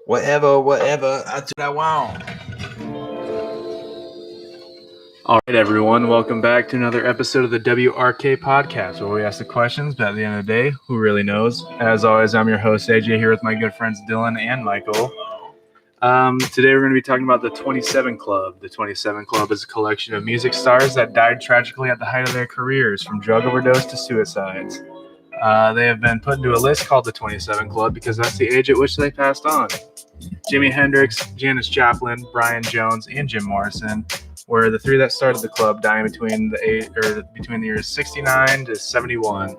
Whatever. That's what I want. All right, everyone. Welcome back to another episode of the WRK podcast, where we ask the questions, but at the end of the day, who really knows? As always, I'm your host, AJ, here with my good friends Dylan and Michael. Today, we're going to be talking about the 27 Club. The 27 Club is a collection of music stars that died tragically at the height of their careers, from drug overdose to suicides. They have been put into a list called the 27 Club because that's the age at which they passed on. Jimi Hendrix, Janis Joplin, Brian Jones, and Jim Morrison were the three that started the club, dying between the years 69 to 71,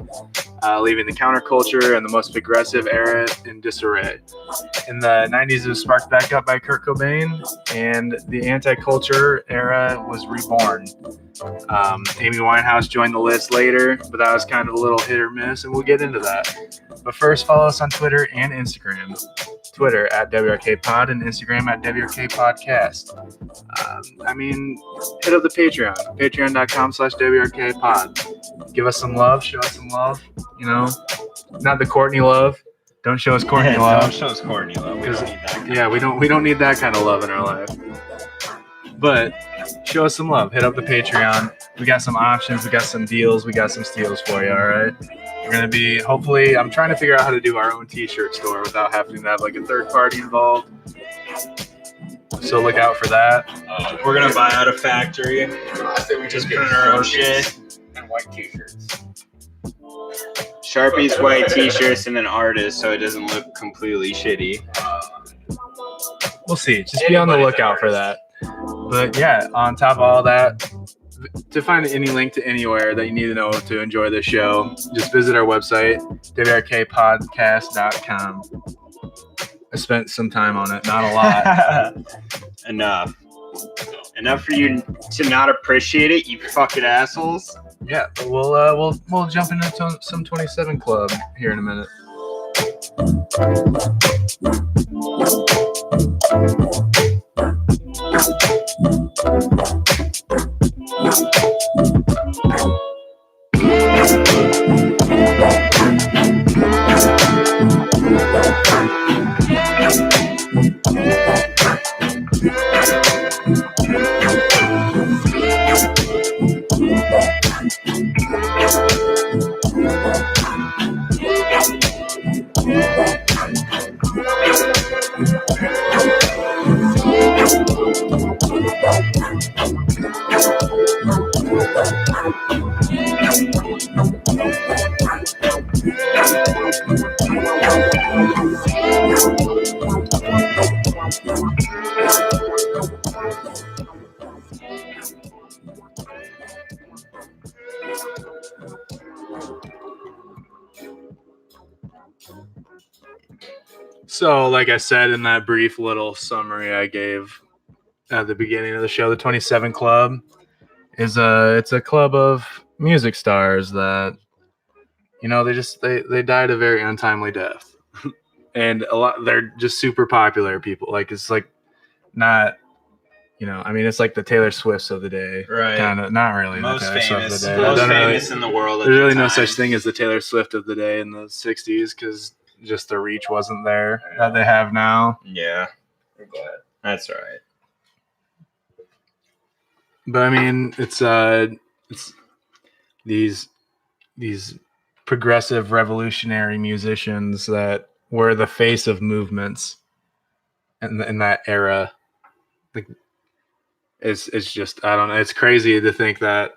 leaving the counterculture and the most progressive era in disarray. In the 90s, it was sparked back up by Kurt Cobain, and the anti-culture era was reborn. Amy Winehouse joined the list later, but that was kind of a little hit or miss, and we'll get into that. But first, follow us on Twitter and Instagram. Twitter at WRKPod and Instagram at WRKPodcast. Hit up the Patreon, patreon.com/WRKPod. Give us some love, show us some love. You know, not the Courtney love. Don't show us Courtney love. Don't show us Courtney love. We don't need that. We don't need that kind of love in our life. But show us some love. Hit up the Patreon. We got some options. We got some deals. We got some steals for you. All right. We're going to be, hopefully, I'm trying to figure out how to do our own t-shirt store without having to have like a third party involved. So look out for that. We're going to buy out a factory. I think we Just put in our own shit. And white t-shirts. Sharpies, white t-shirts, and then artists so it doesn't look completely shitty. We'll see. Just be on the lookout for that. But yeah, on top of all that, to find any link to anywhere that you need to know to enjoy this show, just visit our website, WRKpodcast.com. I spent some time on it, not a lot. Enough for you to not appreciate it, you fucking assholes. Yeah, but we'll jump into some 27 Club here in a minute. So, like I said in that brief little summary I gave at the beginning of the show, the 27 Club is it's a club of music stars that, you know, they died a very untimely death. And they're just super popular people. Like, it's like not, you know, I mean, it's like the Taylor Swifts of the day. Right. Kind of, not really. Most the Taylor famous, Swift of the day. most famous in the world at There's the really no time. such thing as the Taylor Swift of the day in the 60s because just the reach wasn't there that they have now. Yeah. I'm glad. That's all right. But I mean, it's these progressive revolutionary musicians that were the face of movements in that era. Like, it's just, I don't know. It's crazy to think that.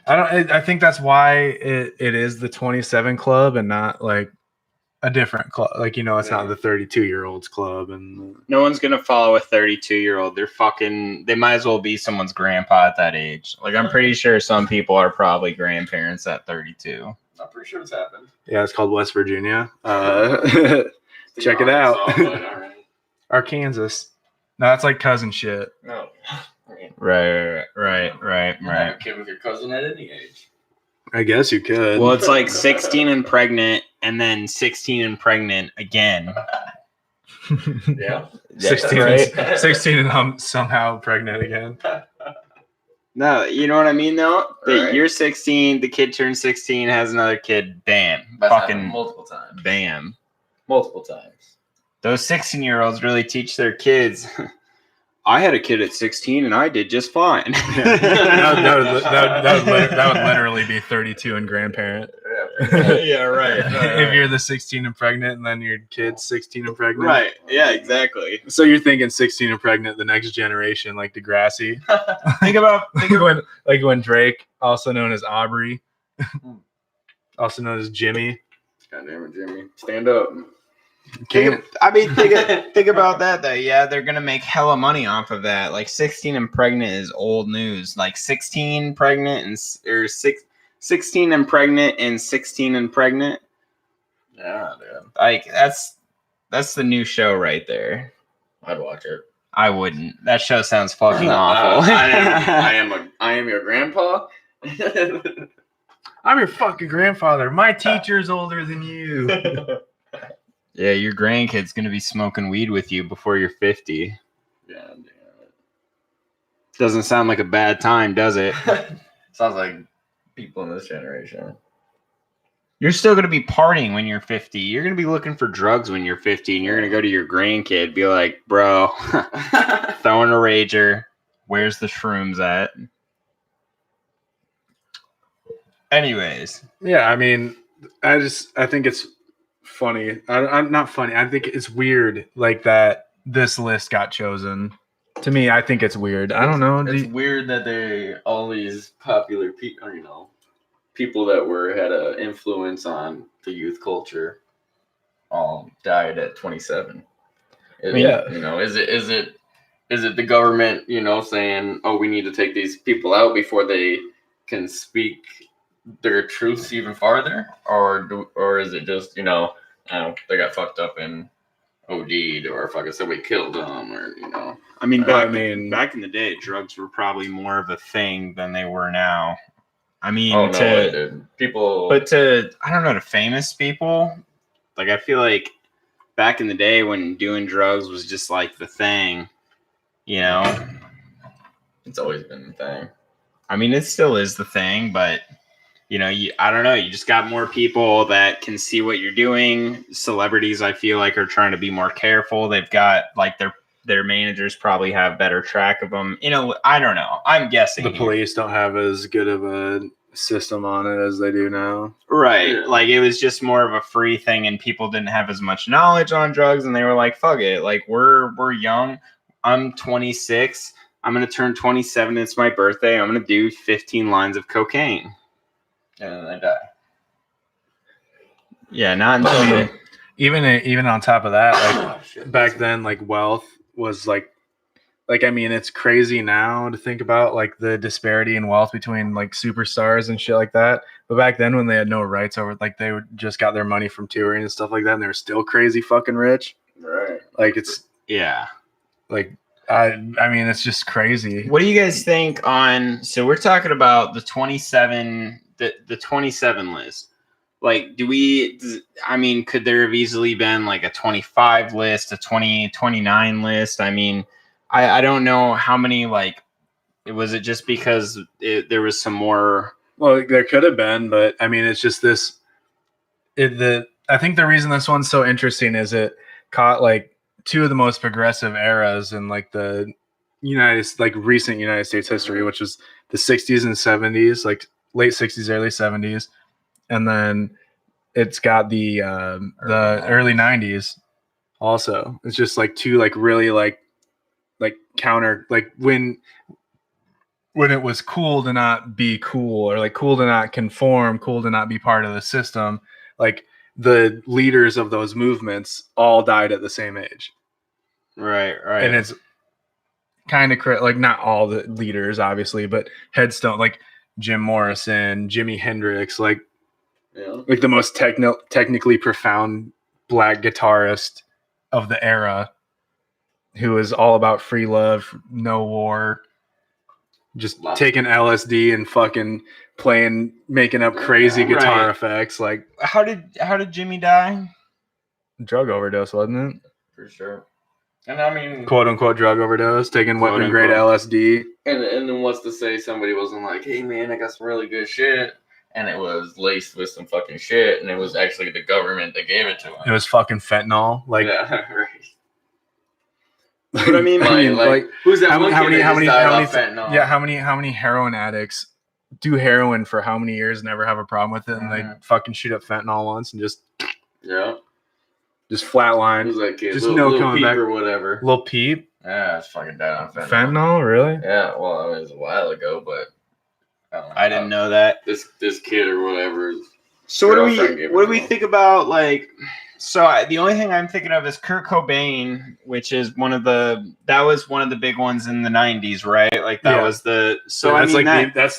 I think that's why it is the 27 Club and not like a different club. Like, you know, it's not the 32-year-olds club. And No one's going to follow a 32-year-old. They might as well be someone's grandpa at that age. Like, I'm pretty sure some people are probably grandparents at 32. I'm pretty sure it's happened. yeah, it's called West Virginia. Check it out. Arkansas. No, that's like cousin shit. No. Right. Have a kid with your cousin at any age. I guess you could. Well, it's like 16 and pregnant, and then 16 and pregnant again. Yeah. 16, Right? 16 and somehow pregnant again. No, you know what I mean, though? That Right. you're 16, the kid turns 16, has another kid, bam. That's Fucking happened multiple times. bam. Multiple times. Those 16-year-olds really teach their kids. I had a kid at 16 and I did just fine. That would literally be 32 and grandparent. Yeah, right. If you're the 16 and pregnant, and then your kid's 16 and pregnant. Right. Yeah, exactly. So you're thinking 16 and pregnant, the next generation, like Degrassi. Think about when Drake, also known as Aubrey, also known as Jimmy. God damn it, Jimmy. Stand up. think about that though. Yeah, they're gonna make hella money off of that. Like 16 and pregnant is old news. Like 16 pregnant and 16 and pregnant and 16 and pregnant. Yeah, dude. Like that's the new show right there. I'd watch it. I wouldn't. That show sounds fucking awful. I am your grandpa. I'm your fucking grandfather. My teacher's older than you. Yeah, your grandkid's gonna be smoking weed with you before you're 50. Yeah, damn it. Doesn't sound like a bad time, does it? Sounds like people in this generation. You're still gonna be partying when you're 50. You're gonna be looking for drugs when you're 50, and you're gonna go to your grandkid, be like, "Bro, throwing a rager. Where's the shrooms at?" Anyways, Yeah, I mean, I think it's funny. I'm not funny. I think it's weird, like that this list got chosen. To me, I think it's weird. I don't know. It's weird that all these popular people, people that had an influence on the youth culture, all died at 27. Yeah. Is it the government, saying, "Oh, we need to take these people out before they can speak their truths even farther," or is it just, they got fucked up and OD'd, or fucking somebody killed them, or I mean, back in the day, drugs were probably more of a thing than they were now. I mean, people, but to I don't know, to famous people, like I feel like back in the day when doing drugs was just like the thing, it's always been the thing. I mean, it still is the thing, but I don't know. You just got more people that can see what you're doing. Celebrities, I feel like, are trying to be more careful. They've got like their managers probably have better track of them. I don't know. I'm guessing the police don't have as good of a system on it as they do now. Right. Yeah. Like it was just more of a free thing, and people didn't have as much knowledge on drugs, and they were like, "Fuck it. Like we're young. I'm 26. I'm gonna turn 27. It's my birthday. I'm gonna do 15 lines of cocaine." And then they die. Yeah, not until even on top of that, like back then, like wealth was like I mean, it's crazy now to think about like the disparity in wealth between like superstars and shit like that. But back then, when they had no rights over, like they just got their money from touring and stuff like that, and they were still crazy fucking rich. Right. Like it's like I mean, it's just crazy. What do you guys think on? So we're talking about the 27. The 27 list. Like, could there have easily been like a 25 list, a 29 list? I mean, I don't know how many, like, was it just because there was some more? Well, there could have been, but I mean, it's just this. I think the reason this one's so interesting is it caught like two of the most progressive eras in like the recent United States history, which was the 60s and 70s, like late 60s, early 70s, and then it's got the early 90s also. It's just like two like really like counter, like when it was cool to not be cool, or like cool to not conform, cool to not be part of the system. Like the leaders of those movements all died at the same age. Right. And it's kind of like not all the leaders obviously, but headstone, like Jim Morrison, Jimi Hendrix, like the most technically profound black guitarist of the era, who was all about free love, no war, just taking LSD and fucking making up crazy guitar effects. Like, how did Jimmy die? Drug overdose, wasn't it? For sure. And I mean, quote unquote drug overdose, taking weapon grade LSD. And then what's to say somebody wasn't like, "Hey man, I got some really good shit," and it was laced with some fucking shit, and it was actually the government that gave it to him. It was fucking fentanyl. Like, yeah, right. But I mean, like who's that one kid that just died off fentanyl? Yeah, how many heroin addicts do heroin for how many years, never have a problem with it, and they fucking shoot up fentanyl once and just flatline. Who's that kid? Just little coming Peep back or whatever. Lil Peep. Yeah, it's fucking died on fentanyl. Fentanyl, really? Yeah, well, I mean, it was a while ago, but I didn't know that. This kid or whatever. So what do we think about, like? So the only thing I'm thinking of is Kurt Cobain, which is that was one of the big ones in the 90s, right? Like that was the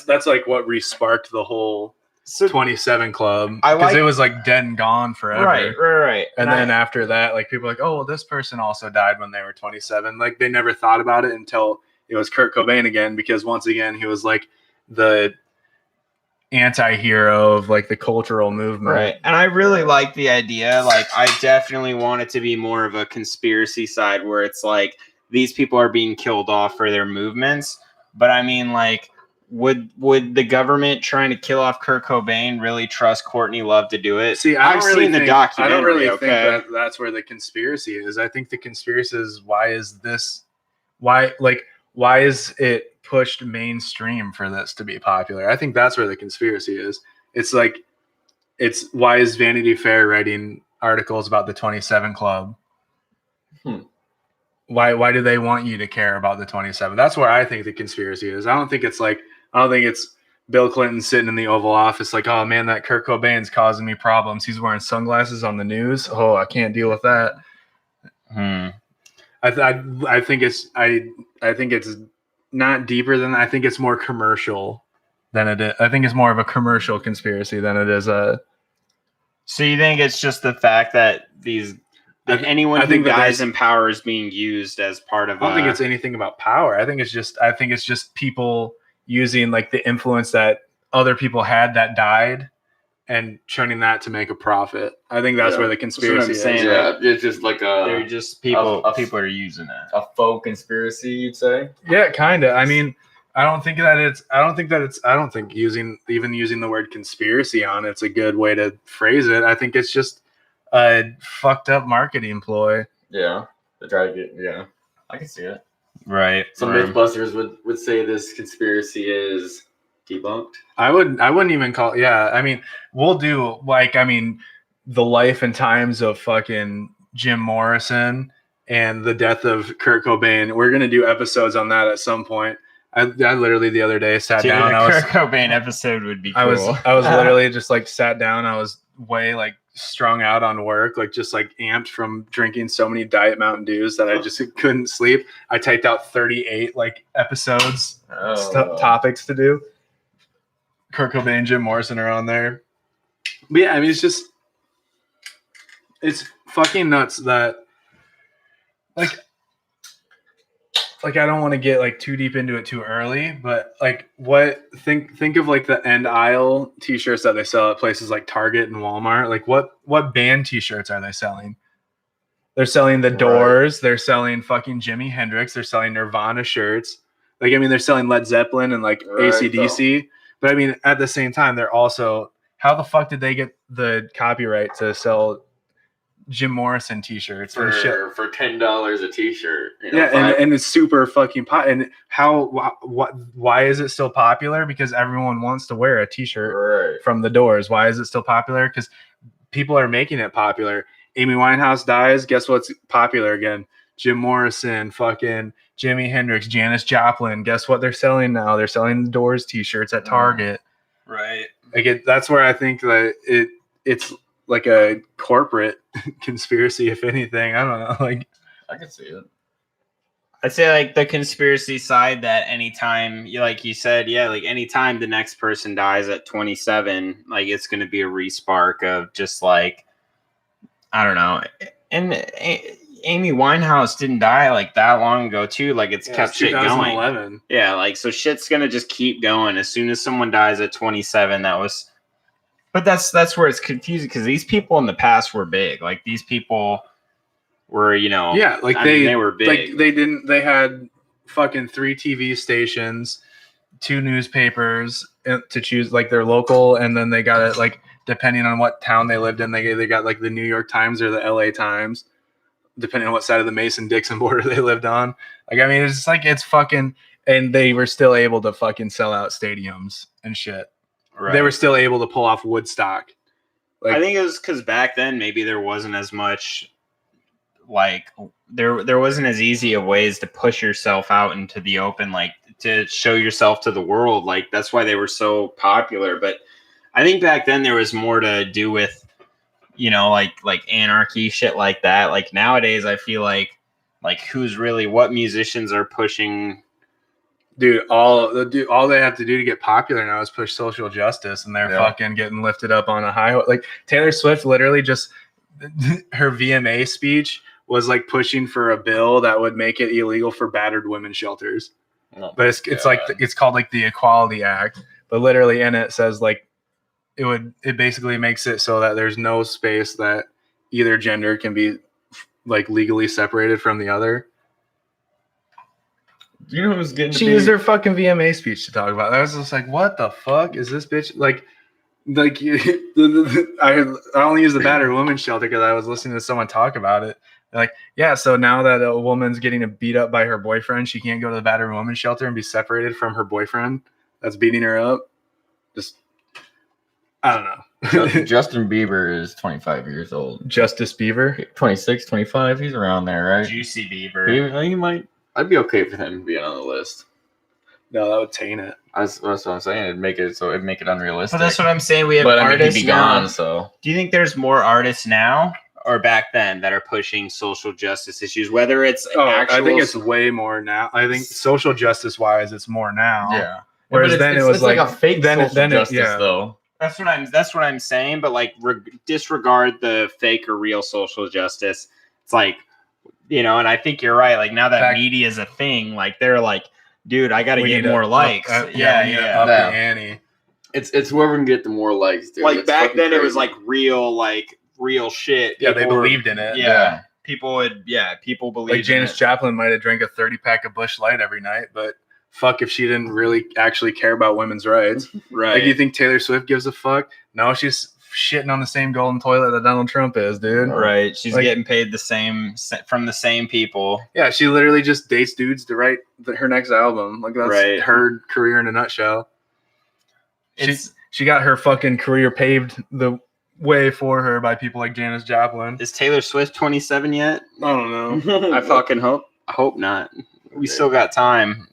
that's like what re-sparked the whole 27 Club, because it was like dead and gone forever. Right. And then after that, like people were like, oh, well, this person also died when they were 27. Like they never thought about it until it was Kurt Cobain again, because once again he was like the anti-hero of like the cultural movement, right? And I really like the idea. Like I definitely want it to be more of a conspiracy side where it's like these people are being killed off for their movements. But I mean, like, would the government trying to kill off Kurt Cobain really trust Courtney Love to do it? See, I've seen the documentary. I don't really think that that's where the conspiracy is. I think the conspiracy is why is it pushed mainstream for this to be popular? I think that's where the conspiracy is. It's like, it's why is Vanity Fair writing articles about the 27 Club? Why do they want you to care about the 27? That's where I think the conspiracy is. I don't think it's Bill Clinton sitting in the Oval Office like, oh man, that Kurt Cobain's causing me problems. He's wearing sunglasses on the news. Oh, I can't deal with that. I think it's not deeper than that. I think it's more commercial than it is. I think it's more of a commercial conspiracy than it is a. So you think it's just the fact that anyone who dies in power is being used as part of? I don't think it's anything about power. I think it's just people using like the influence that other people had that died and turning that to make a profit. I think that's where the conspiracy is. Yeah, it's just like they're just people are using it. A faux conspiracy, you'd say? Yeah, kind of. I mean, I don't think using the word conspiracy on it's a good way to phrase it. I think it's just a fucked up marketing ploy. Yeah. They try to get, I can see it. Right. Some Mythbusters would say this conspiracy is debunked. I wouldn't even call it. Yeah, I mean, we'll do the life and times of fucking Jim Morrison and the death of Kurt Cobain. We're gonna do episodes on that at some point. I literally the other day sat down. Kurt Cobain episode would be cool. I was literally just like sat down. I was way like strung out on work, like just like amped from drinking so many Diet Mountain Dews that I just couldn't sleep. I typed out 38 like episodes, topics to do. Kurt Cobain, Jim Morrison are on there. But yeah, I mean, it's fucking nuts that like I don't want to get like too deep into it too early, but like think of like the end aisle t-shirts that they sell at places like Target and Walmart. Like what band t-shirts are they selling? They're selling the Doors, they're selling fucking Jimi Hendrix, they're selling Nirvana shirts. Like I mean they're selling Led Zeppelin and like AC/DC. But I mean, at the same time, they're also, how the fuck did they get the copyright to sell Jim Morrison t-shirts for $10 a t-shirt? And it's super fucking and why is it still popular? Because everyone wants to wear a t-shirt from the Doors. Why is it still popular? Because people are making it popular. Amy Winehouse dies, guess what's popular again? Jim Morrison, fucking Jimi Hendrix, Janis Joplin. Guess what they're selling now? They're selling the Doors t-shirts at Target. Right. Like that's where I think that it's like a corporate conspiracy, if anything. I don't know. Like I can see it. I'd say like the conspiracy side that anytime like you said, like anytime the next person dies at 27, like it's going to be a respark of just like, I don't know. And Amy Winehouse didn't die like that long ago too. Like it's kept shit going. Yeah, like so shit's gonna just keep going. As soon as someone dies at 27, but that's where it's confusing because these people in the past were big. Like these people were, they were big. Like they had fucking 3 TV stations, 2 newspapers, to choose like their local, and then they got it like depending on what town they lived in, they got like the New York Times or the LA Times, depending on what side of the Mason-Dixon border they lived on. Like, I mean, it's just like, it's fucking, and they were still able to fucking sell out stadiums and shit. Right. They were still able to pull off Woodstock. Like, I think it was because back then maybe there wasn't as much, like there wasn't as easy of ways to push yourself out into the open, like to show yourself to the world. Like that's why they were so popular. But I think back then there was more to do with, you know, like anarchy, shit like that. Like nowadays, I feel like who's really, what musicians are pushing. Dude, all they have to do to get popular now is push social justice, and they're fucking getting lifted up on a high. Like Taylor Swift, literally just her VMA speech was like pushing for a bill that would make it illegal for battered women's shelters. Oh, but it's like it's called like the Equality Act, but literally in it says like it basically makes it so that there's no space that either gender can be like legally separated from the other. Do you know who's getting? She used her fucking VMA speech to talk about it. I was just like, what the fuck is this bitch like? I only use the battered women's shelter because I was listening to someone talk about it. They're like, yeah, so now that a woman's getting beat up by her boyfriend, she can't go to the battered women's shelter and be separated from her boyfriend that's beating her up. Just, I don't know. Justin Bieber is 25 years old. Justice Bieber? 26, 25. He's around there, right? Juicy Bieber. He might. I'd be okay for him being on the list. No, that would taint it. That's what I'm saying. It'd make it unrealistic. But that's what I'm saying. We have artists he'd be now. gone, so. Do you think there's more artists now or back then that are pushing social justice issues? Whether it's I think it's way more now. I think social justice wise, it's more now. Yeah. Whereas then it was like a fake social justice, yeah. though. That's what I'm saying. But like, disregard the fake or real social justice. It's like, you know, and I think you're right. Like now that media is a thing, like they're like, dude, I got to get more likes. Up the ante. It's whoever can get the more likes, dude. Like it's back then, crazy. it was like real shit. Yeah, they believed in it. Yeah, people believed. Like Janis Joplin might have drank a 30-pack of Busch Light every night, but fuck if she didn't really actually care about women's rights. Right? Like, you think Taylor Swift gives a fuck? No, she's shitting on the same golden toilet that Donald Trump is, dude. Right. She's getting paid the same from the same people. Yeah, she literally just dates dudes to write her next album. Like that's her career in a nutshell. She got her fucking career paved the way for her by people like Janis Joplin. Is Taylor Swift 27 yet? I don't know. I fucking hope not. We still got time.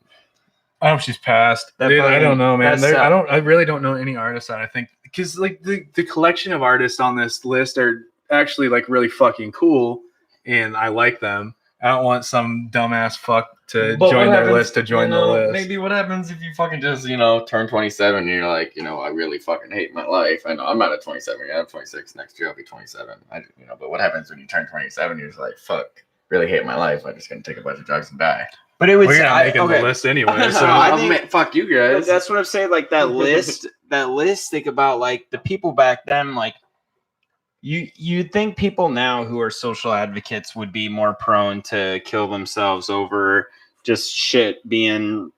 I hope she's passed. Dude, I don't know, man. I really don't know any artists that I think, because like the collection of artists on this list are actually like really fucking cool, and I like them. I don't want some dumbass fuck to join their list to join the list. Maybe what happens if you fucking just, turn 27 and you're like, I really fucking hate my life. I know I'm not at 27 yet. I'm 26. Next year I'll be 27. But what happens when you turn 27? You're just like, fuck, really hate my life. I'm just gonna take a bunch of drugs and die. But it was making the list anyway. So I think, fuck you guys. That's what I'm saying. Like that list. Think about like the people back then. Like you'd think people now who are social advocates would be more prone to kill themselves over just shit being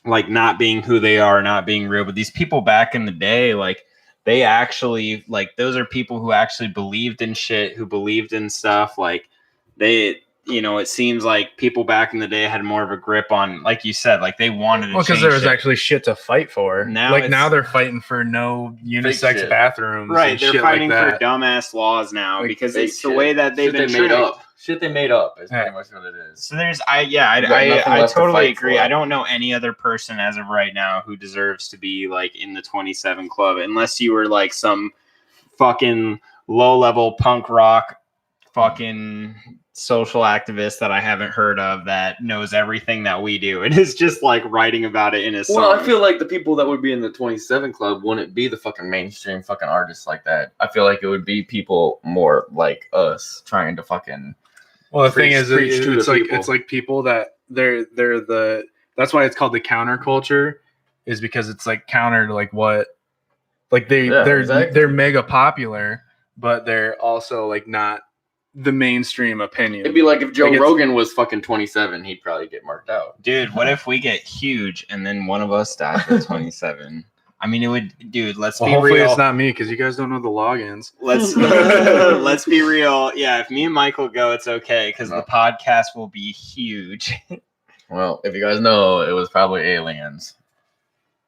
like not being who they are, not being real. But these people back in the day, like they actually like those are people who actually believed in shit, who believed in stuff. Like they. It seems like people back in the day had more of a grip on, like you said, like they wanted to change. Because there was actually shit to fight for. Now they're fighting for no unisex bathrooms. Right, they're fighting for dumbass laws now because it's the way that they've been made up. Shit they made up is pretty much what it is. So I totally agree. I don't know any other person as of right now who deserves to be like in the 27 club, unless you were like some fucking low-level punk rock fucking social activist that I haven't heard of that knows everything that we do and is just like writing about it in his song. Well, I feel like the people that would be in the 27 club wouldn't be the fucking mainstream fucking artists like that. I feel like it would be people more like us trying to fucking. Well, the thing is, it's like people that they're that's why it's called the counterculture, is because it's like counter to like what, like they're mega popular, but they're also like not the mainstream opinion. It'd be like if Joe Rogan was fucking 27, he'd probably get marked out. Dude, what if we get huge and then one of us dies at 27? I mean, it would, dude. Let's Well, be hopefully real. it's not me because you guys don't know the logins. Let's be real. Yeah, if me and Michael go, it's okay because No. the podcast will be huge. Well, if you guys know, it was probably aliens.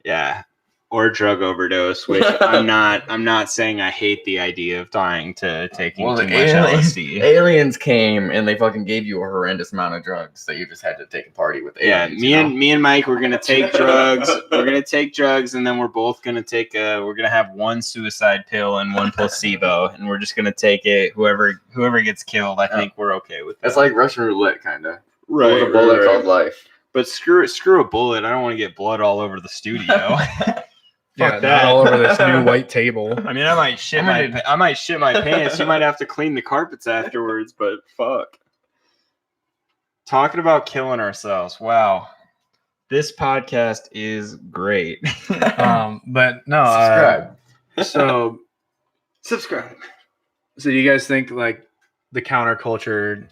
Yeah, or drug overdose, which I'm not saying I hate the idea of dying to taking Well, too the much LSD. aliens came and they fucking gave you a horrendous amount of drugs that you just had to take a party with aliens. Yeah, me and Mike, we're gonna take drugs. We're gonna take drugs, and then we're both gonna take we're gonna have one suicide pill and one placebo, and we're just gonna take it. Whoever gets killed, I think we're okay with that. It's like Russian roulette, kind of. Right, With a bullet called life. But screw a bullet. I don't want to get blood all over the studio. Yeah, that. not all over this new white table. I mean, I might shit my pants. You might have to clean the carpets afterwards, but fuck. Talking about killing ourselves. Wow. This podcast is great. But no, Subscribe. So Subscribe. do you guys think like the counterculture,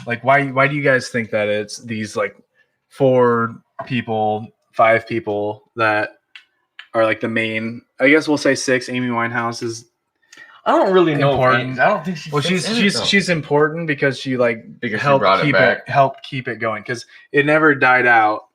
like why do you guys think that it's these like 4 people, 5 people that are like the main, I guess we'll say 6. Amy Winehouse is I don't really know. Important. I don't think she. well, she's important because she like Because she helped brought it keep back. helped keep it going because it never died out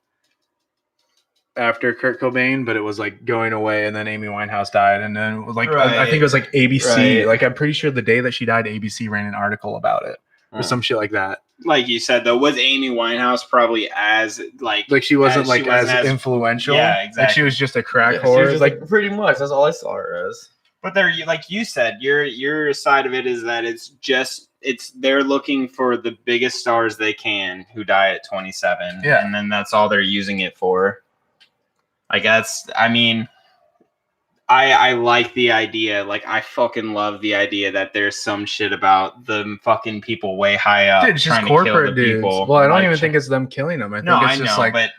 after Kurt Cobain, but it was like going away, and then Amy Winehouse died, and then it was like I think it was like ABC. Right. Like I'm pretty sure the day that she died, ABC ran an article about it or some shit like that. Like you said, though, was Amy Winehouse probably as like Like she wasn't she wasn't as influential. Yeah, Like exactly. she was just a crack Yeah, she whore. was just Like pretty much. That's all I saw her as. But there, like you said, your side of it is that it's they're looking for the biggest stars they can who die at 27, Yeah. and then that's all they're using it for. I guess. I mean, I like the idea. Like I fucking love the idea that there's some shit about the fucking people way high up dude, it's just trying to kill corporate the dudes. people. Well, I don't Like, even think it's them killing them. I think it's just like but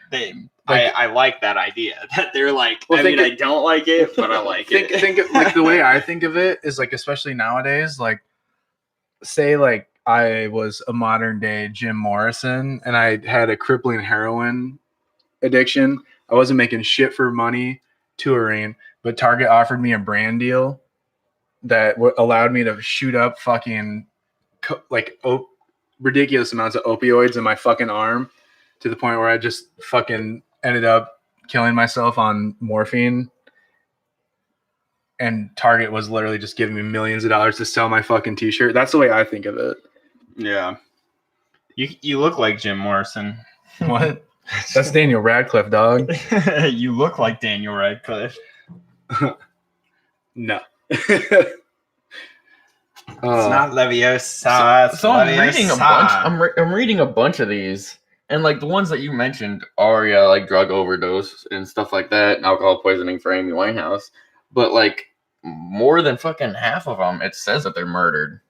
I like that idea that they're like. Well, I mean, I don't like it, but I like it. think like the way I think of it is like, especially nowadays, like say like I was a modern day Jim Morrison and I had a crippling heroin addiction. I wasn't making shit for money touring, but Target offered me a brand deal that allowed me to shoot up fucking ridiculous amounts of opioids in my fucking arm to the point where I just fucking ended up killing myself on morphine. And Target was literally just giving me millions of dollars to sell my fucking t-shirt. That's the way I think of it. Yeah. You look like Jim Morrison. What? That's Daniel Radcliffe, dog. You look like Daniel Radcliffe. No. It's not Leviosa. So I'm reading a bunch. I'm reading a bunch of these, and like the ones that you mentioned are like drug overdose and stuff like that, and alcohol poisoning for Amy Winehouse. But like more than fucking half of them, it says that they're murdered.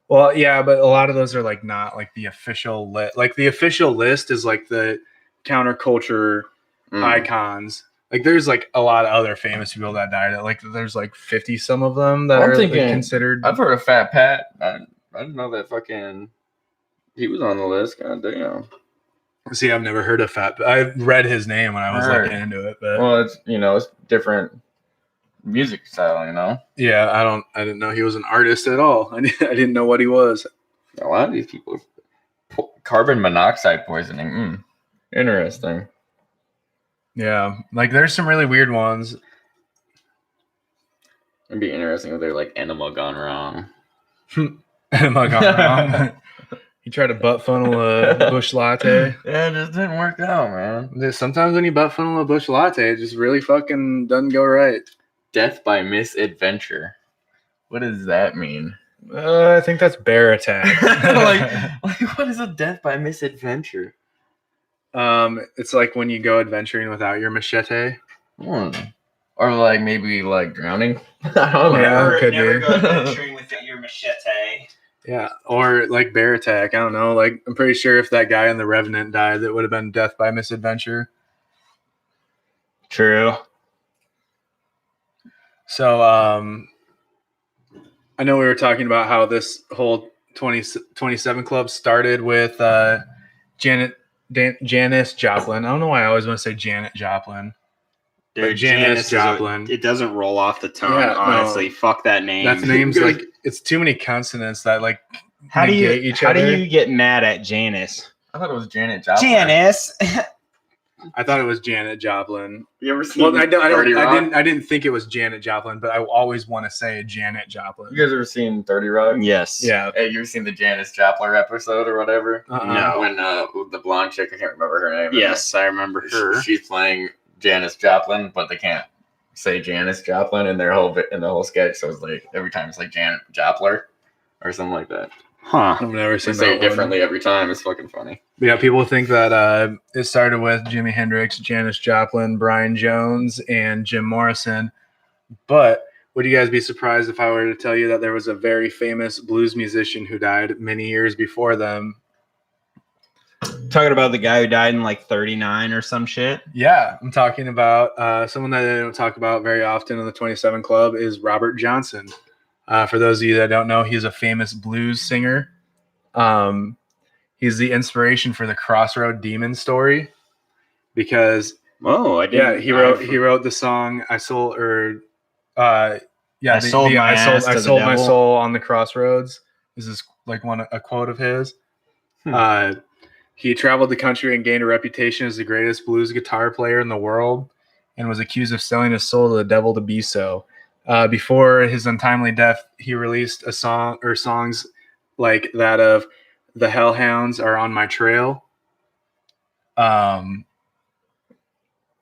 Well, yeah, but a lot of those are like not like the official list. Like the official list is like the counterculture icons. Like there's like a lot of other famous people that died. Like there's like 50 some of them that are thinking, like, considered. I've heard of Fat Pat. I didn't know that fucking he was on the list. God damn. See, I've never heard of Fat. I read his name when I was looking into it, but well, it's it's different music style, yeah, I didn't know he was an artist at all. I didn't know what he was. A lot of these people, carbon monoxide poisoning. Interesting. Yeah, like there's some really weird ones. It'd be interesting if they're like enema gone wrong. Enema gone wrong. You try to butt funnel a bush latte. Yeah, it just didn't work out, man. Sometimes when you butt funnel a bush latte, it just really fucking doesn't go right. Death by misadventure. What does that mean? I think that's bear attack. like what is a death by misadventure? It's like when you go adventuring without your machete. Or like maybe like drowning. I don't know. Yeah, could never be. go adventuring with your machete. Yeah, or like bear attack. I don't know. Like I'm pretty sure if that guy in The Revenant died, that would have been death by misadventure. True. So I know we were talking about how this whole 27 Club started with Janis Joplin. I don't know why I always want to say Janet Joplin. Like Janis Joplin. It doesn't roll off the tongue, Yeah, no. honestly. Fuck that name. That's names like it's too many consonants that like how do negate you each how other. do you get mad at Janice? I thought it was Janet Joplin. Janice. I thought it was Janet Joplin. You ever seen Well, I 30 Rock? didn't think it was Janet Joplin, but I always want to say Janet Joplin. You guys ever seen 30 Rock? Yes. Yeah. Hey, you ever seen the Janis Joplin episode or whatever? No. When the blonde chick, I can't remember her name. Yes, I remember her. She's playing Janis Joplin, but they can't say Janis Joplin in the whole sketch. So it's like every time it's like Janet Joplin or something like that. Huh. I've never They seen say that it differently every time. It's fucking funny. But yeah, people think that it started with Jimi Hendrix, Janis Joplin, Brian Jones, and Jim Morrison. But would you guys be surprised if I were to tell you that there was a very famous blues musician who died many years before them? Talking about the guy who died in like 39 or some shit. Yeah, I'm talking about someone that I don't talk about very often in the 27 Club is Robert Johnson. For those of you that don't know, he's a famous blues singer. He's the inspiration for the Crossroad Demon story because Oh, I didn't. he wrote the song I sold my soul on the crossroads. This is like a quote of his. He traveled the country and gained a reputation as the greatest blues guitar player in the world and was accused of selling his soul to the devil to be so. Before his untimely death, he released a song or songs like that of "The Hellhounds Are on My Trail."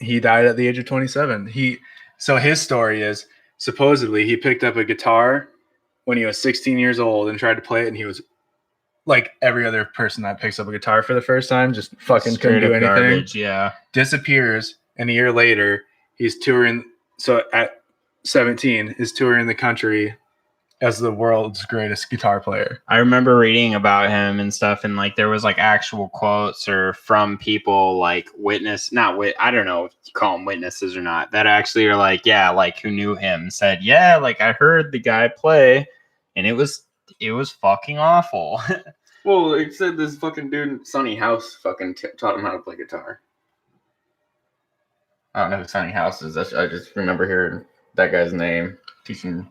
He died at the age of 27. So his story is supposedly he picked up a guitar when he was 16 years old and tried to play it, and he was like every other person that picks up a guitar for the first time, just fucking couldn't do anything. Garbage, yeah. Disappears, and a year later, he's touring. So at 17 is touring the country as the world's greatest guitar player. I remember reading about him and stuff, and like there was like actual quotes or from people like I don't know if you call them witnesses or not, that actually are like, yeah, like who knew him said, yeah, like I heard the guy play and it was fucking awful. Well, it said this fucking dude, Sonny House, fucking taught him how to play guitar. I don't know who Sonny House is. I just remember hearing that guy's name teaching.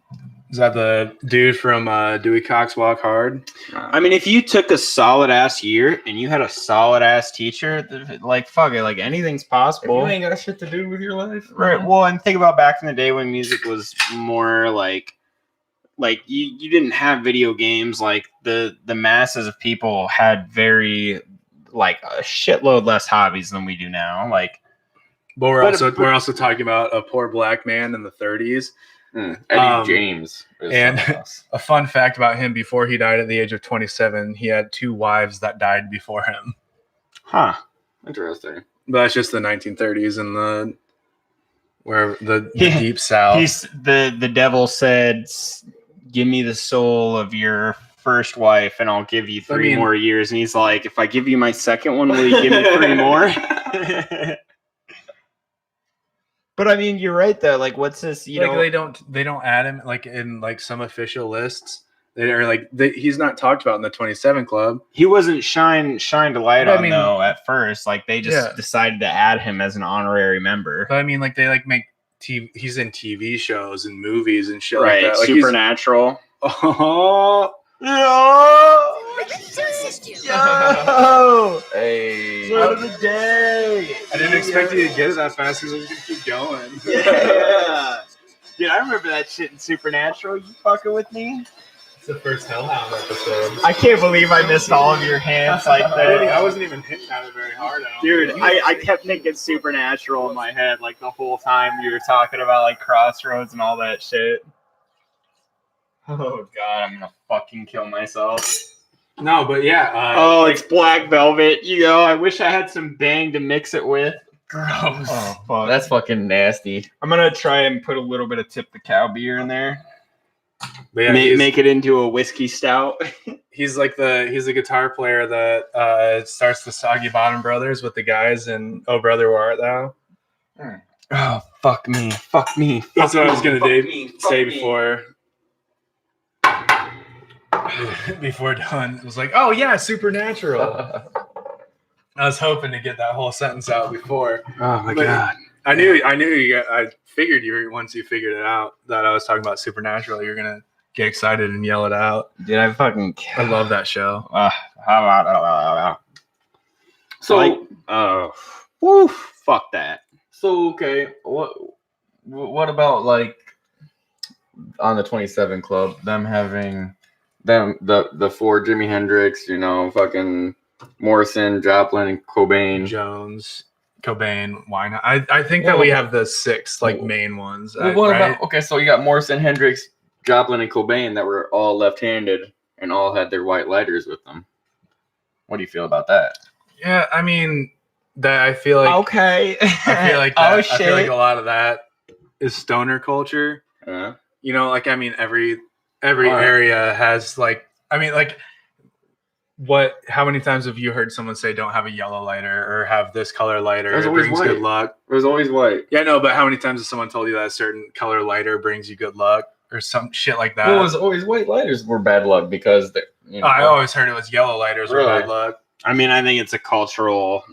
Is that the dude from Dewey Cox Walk Hard? I mean, if you took a solid ass year and you had a solid ass teacher, like fuck it, like anything's possible. If you ain't got shit to do with your life, right? Well, and think about back in the day when music was more like you didn't have video games. Like the masses of people had very like a shitload less hobbies than we do now. Like, but we're also talking about a poor black man in the 30s. Eddie James. And a fun fact about him: before he died at the age of 27, he had 2 wives that died before him. Huh? Interesting. But that's just the 1930s and the deep south. The devil said, "Give me the soul of your first wife, and I'll give you 3 more years." And he's like, "If I give you my second one, will you give me 3 more?" But I mean, you're right though. Like, what's this? They don't add him like in like some official lists. They are like he's not talked about in the 27 Club. He wasn't shined a light on though at first. Like they just decided to add him as an honorary member. But I mean, like they like make TV. He's in TV shows and movies and shit right, like that. Like Supernatural. Oh. Yo! Hey! Word of the day! I didn't expect you to get it that fast because I was gonna keep going. Yeah! Dude, I remember that shit in Supernatural. You fucking with me? It's the first Hellhound episode. I can't believe I missed all of your hands like that. I wasn't even hitting at it very hard. Dude, I kept thinking Supernatural in my head like the whole time you were talking about like Crossroads and all that shit. Oh god, I'm gonna fucking kill myself. No, but yeah. It's Black Velvet. You know, I wish I had some Bang to mix it with. Gross. Oh, fuck. That's fucking nasty. I'm gonna try and put a little bit of Tip the Cow beer in there. But yeah, make it into a whiskey stout. He's a guitar player that starts the Soggy Bottom Brothers with the guys in Oh Brother Where Art Thou? Oh, fuck me. That's what I was gonna say before. Before Don was like, "Oh yeah, Supernatural." I was hoping to get that whole sentence out before. Oh my god! I knew you. I figured you were, once you figured it out that I was talking about Supernatural, you're gonna get excited and yell it out. Dude, I love that show. So, woo, fuck that. So okay, what about like on the 27 Club, them having them the four Jimi Hendrix, fucking Morrison, Joplin, and Cobain. Jones, Cobain, why not? I think that we have the 6 main ones. Well, what about so you got Morrison, Hendrix, Joplin, and Cobain that were all left-handed and all had their white lighters with them. What do you feel about that? Yeah, I mean that I feel like okay. I feel like that, I feel like a lot of that is stoner culture. Uh-huh. Every area has how many times have you heard someone say don't have a yellow lighter or have this color lighter? It brings good luck. It was always white. Yeah, no, but how many times has someone told you that a certain color lighter brings you good luck or some shit like that? Well, it was always white lighters were bad luck because I always heard it was yellow lighters were bad luck. I mean, I think it's a cultural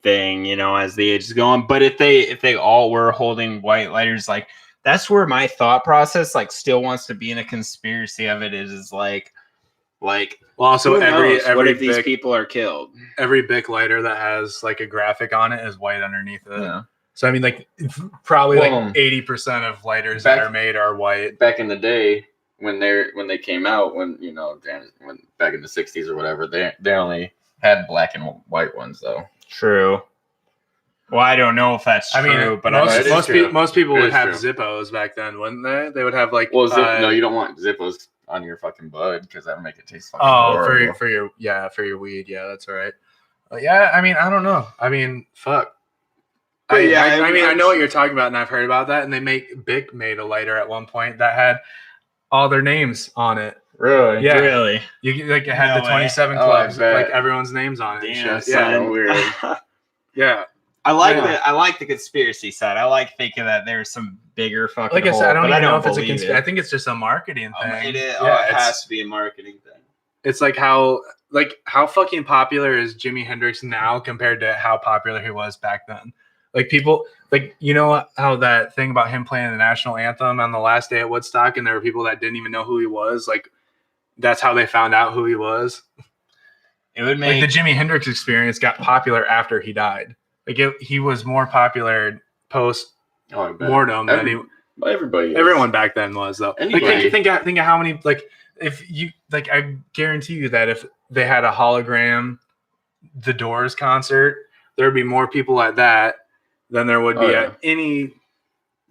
thing, as the age is going. But if they all were holding white lighters, like that's where my thought process still wants to be in a conspiracy of it is like. Well, also every what if these people are killed? Every Bic lighter that has a graphic on it is white underneath it. Yeah. So I mean, probably 80% of lighters that are made are white. Back in the day when they came out, when back in the 60s or whatever, they only had black and white ones though. True. Well, I don't know if that's true, but most people would have Zippos back then, wouldn't they? They would have no, you don't want Zippos on your fucking bud because that would make it taste fucking horrible. for your weed. Yeah, that's all right. Yeah, I mean, I don't know. I mean, fuck. I know what you're talking about, and I've heard about that. And Bic made a lighter at one point that had all their names on it. Really? Yeah. Really? You it had the 27 clubs, everyone's names on it. Damn, yeah, weird. Yeah. I like the conspiracy side. I like thinking that there's some bigger fucking. Like I said, I don't even know if it's a conspiracy. I think it's just a marketing thing. It has to be a marketing thing. It's how fucking popular is Jimi Hendrix now compared to how popular he was back then. People how that thing about him playing the national anthem on the last day at Woodstock, and there were people that didn't even know who he was. That's how they found out who he was. It would make the Jimi Hendrix Experience got popular after he died. He was more popular post mortem than everyone back then was though. Think of how many if you I guarantee you that if they had a hologram The Doors concert, there would be more people at that than there would be at any.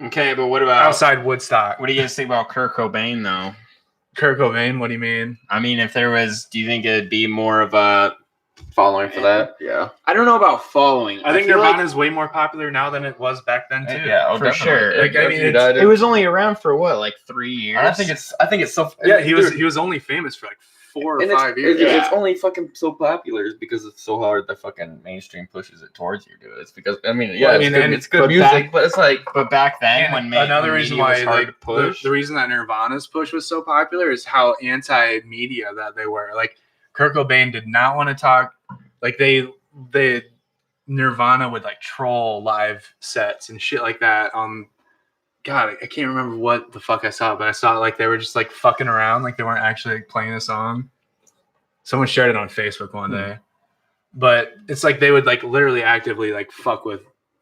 Okay, but what about outside Woodstock? What do you guys think about Kurt Cobain though? Kurt Cobain, what do you mean? I mean, if there was, do you think it'd be more of a following for that? Yeah. I don't know about following. I think Nirvana is way more popular now than it was back then too. Yeah, for sure. It was only around for 3 years. I think it's so. Yeah, he was only famous for 4 or 5 years. It's only fucking so popular is because it's so hard the fucking mainstream pushes it towards you, dude. It's because it's good music, but it's but back then another reason why was hard to push. The reason that Nirvana's push was so popular is how anti-media that they were. Kurt Cobain did not want to talk. They Nirvana would troll live sets and shit like that. God, I can't remember what the fuck I saw, but I saw they were just fucking around, they weren't actually playing a song. Someone shared it on Facebook one day, but it's they would literally actively fuck with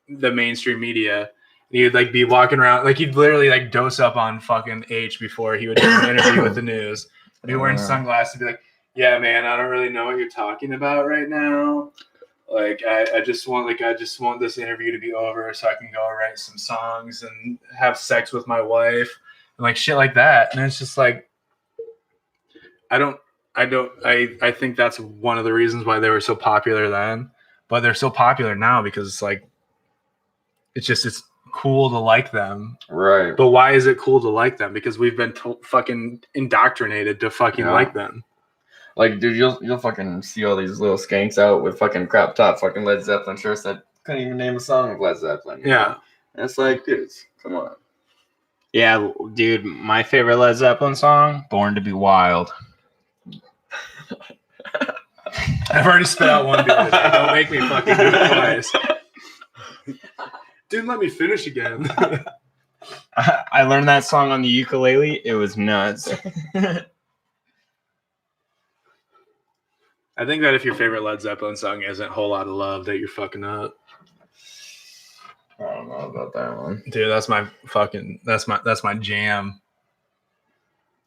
the mainstream media. And he'd be walking around, he'd literally dose up on fucking H before he would do an interview with the news. He'd be wearing sunglasses and be yeah, man, I don't really know what you're talking about right now. I just want this interview to be over so I can go write some songs and have sex with my wife and shit like that. And it's just I think that's one of the reasons why they were so popular then, but they're so popular now because it's cool to like them. Right. But why is it cool to like them? Because we've been fucking indoctrinated to fucking like them. Dude, you'll fucking see all these little skanks out with fucking crop top fucking Led Zeppelin shirts that couldn't even name a song of Led Zeppelin. Yeah. And it's dude, come on. Yeah, dude, my favorite Led Zeppelin song, Born to Be Wild. I've already spit out one beer today. Don't make me fucking do it twice. Didn't let me finish again. I learned that song on the ukulele. It was nuts. I think that if your favorite Led Zeppelin song isn't Whole Lotta Love, that you're fucking up. I don't know about that one. Dude, that's my jam.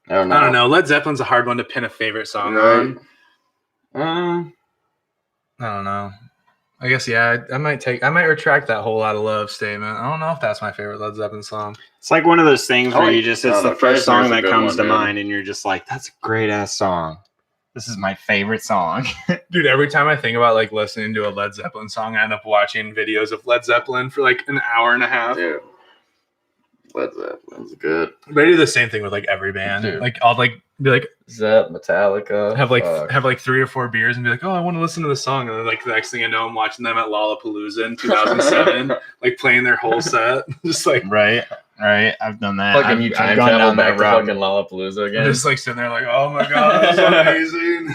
I don't know. I don't know. Led Zeppelin's a hard one to pin a favorite song on. I don't know. I guess I might retract that Whole Lotta Love statement. I don't know if that's my favorite Led Zeppelin song. It's like one of those things where you it's the first song that comes to dude. mind, and you're just like, that's a great ass song. This is my favorite song. Dude, every time I think about like listening to a Led Zeppelin song, I end up watching videos of Led Zeppelin for like an hour and a half. Dude, Led Zeppelin's good. They do the same thing with like every band. Dude. Like I'll like be like Zepp, Metallica. have like 3 or 4 beers and be like, oh, I want to listen to the song, and then like the next thing I know, I'm watching them at Lollapalooza in 2007, like playing their whole set, just like right. I've done that. Fucking you time travel back to fucking Lollapalooza again. Just like sitting there like, oh my god, that's amazing.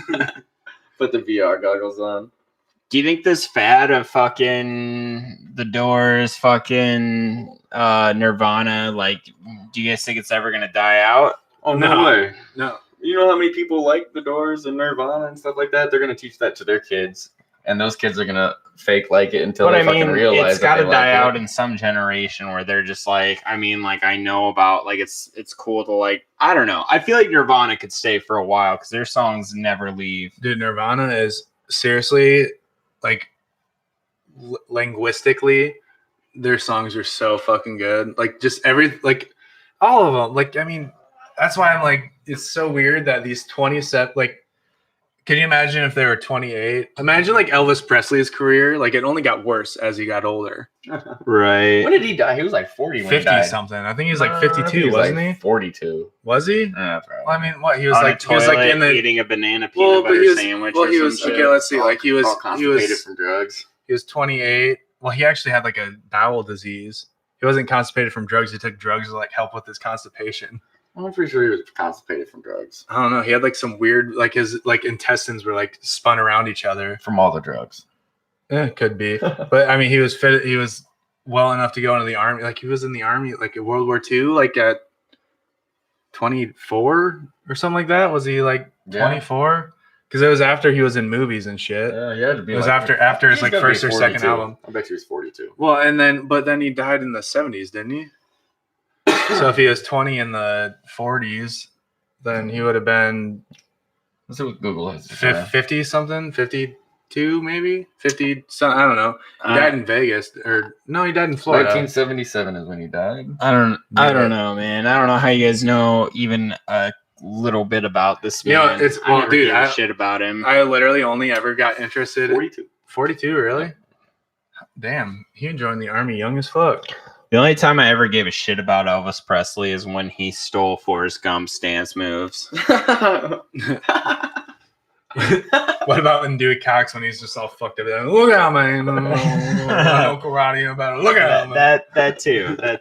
Put the VR goggles on. Do you think this fad of fucking The Doors, fucking Nirvana, like, do you guys think it's ever gonna die out? Oh, no way. No. You know how many people like The Doors and Nirvana and stuff like that? They're going to teach that to their kids. And those kids are going to fake like it until they fucking realize it's got to die out it. in some generation where they're just like, I mean, like, I know about, like, it's cool to, like, I don't know. I feel like Nirvana could stay for a while because their songs never leave. Dude, Nirvana is seriously, like, linguistically, their songs are so fucking good. Like, just all of them. Like, I mean, that's why I'm like, it's so weird that these 27, like, can you imagine if they were 28? Imagine like Elvis Presley's career. Like, it only got worse as he got older. Right. When did he die? He was like 40 when 50 he died. something. I think he was like 52, wasn't he? 42. Was he? Probably. Well, I mean, what? He was On like, a toilet, he was like in the eating a banana peanut butter sandwich. Well, he was okay. Let's see. Like he was constipated from drugs. He was 28. Well, he actually had like a bowel disease. He wasn't constipated from drugs. He took drugs to like help with his constipation. I'm pretty sure he was constipated from drugs. I don't know. He had like some weird, like his like intestines were like spun around each other From all the drugs. Yeah, could be. But I mean, he was fit. He was well enough to go into the army. Like he was in the army, like in World War II, like at 24 or something like that. Was he like 24? Because it was after he was in movies and shit. Yeah, to be it was after his like first or second album. I bet he was 42. Well, but then he died in the 70s, didn't he? So if he was 20 in the 40s, then he would have been. Let's see what Google has. 50 something, 52 maybe, 50. I don't know. He died in Vegas, or no, he died in Florida. 1977 is when he died. I don't know, man. I don't know how you guys know even a little bit about this man. You know, it's I never gave a shit about him. I literally only ever got interested. 42. 42, really? Damn, he joined the army young as fuck. The only time I ever gave a shit about Elvis Presley is when he stole Forrest Gump's dance moves. What about when Dewey Cox when he's just all fucked up? Look out, man! No karate about it. Look out, man! That too. But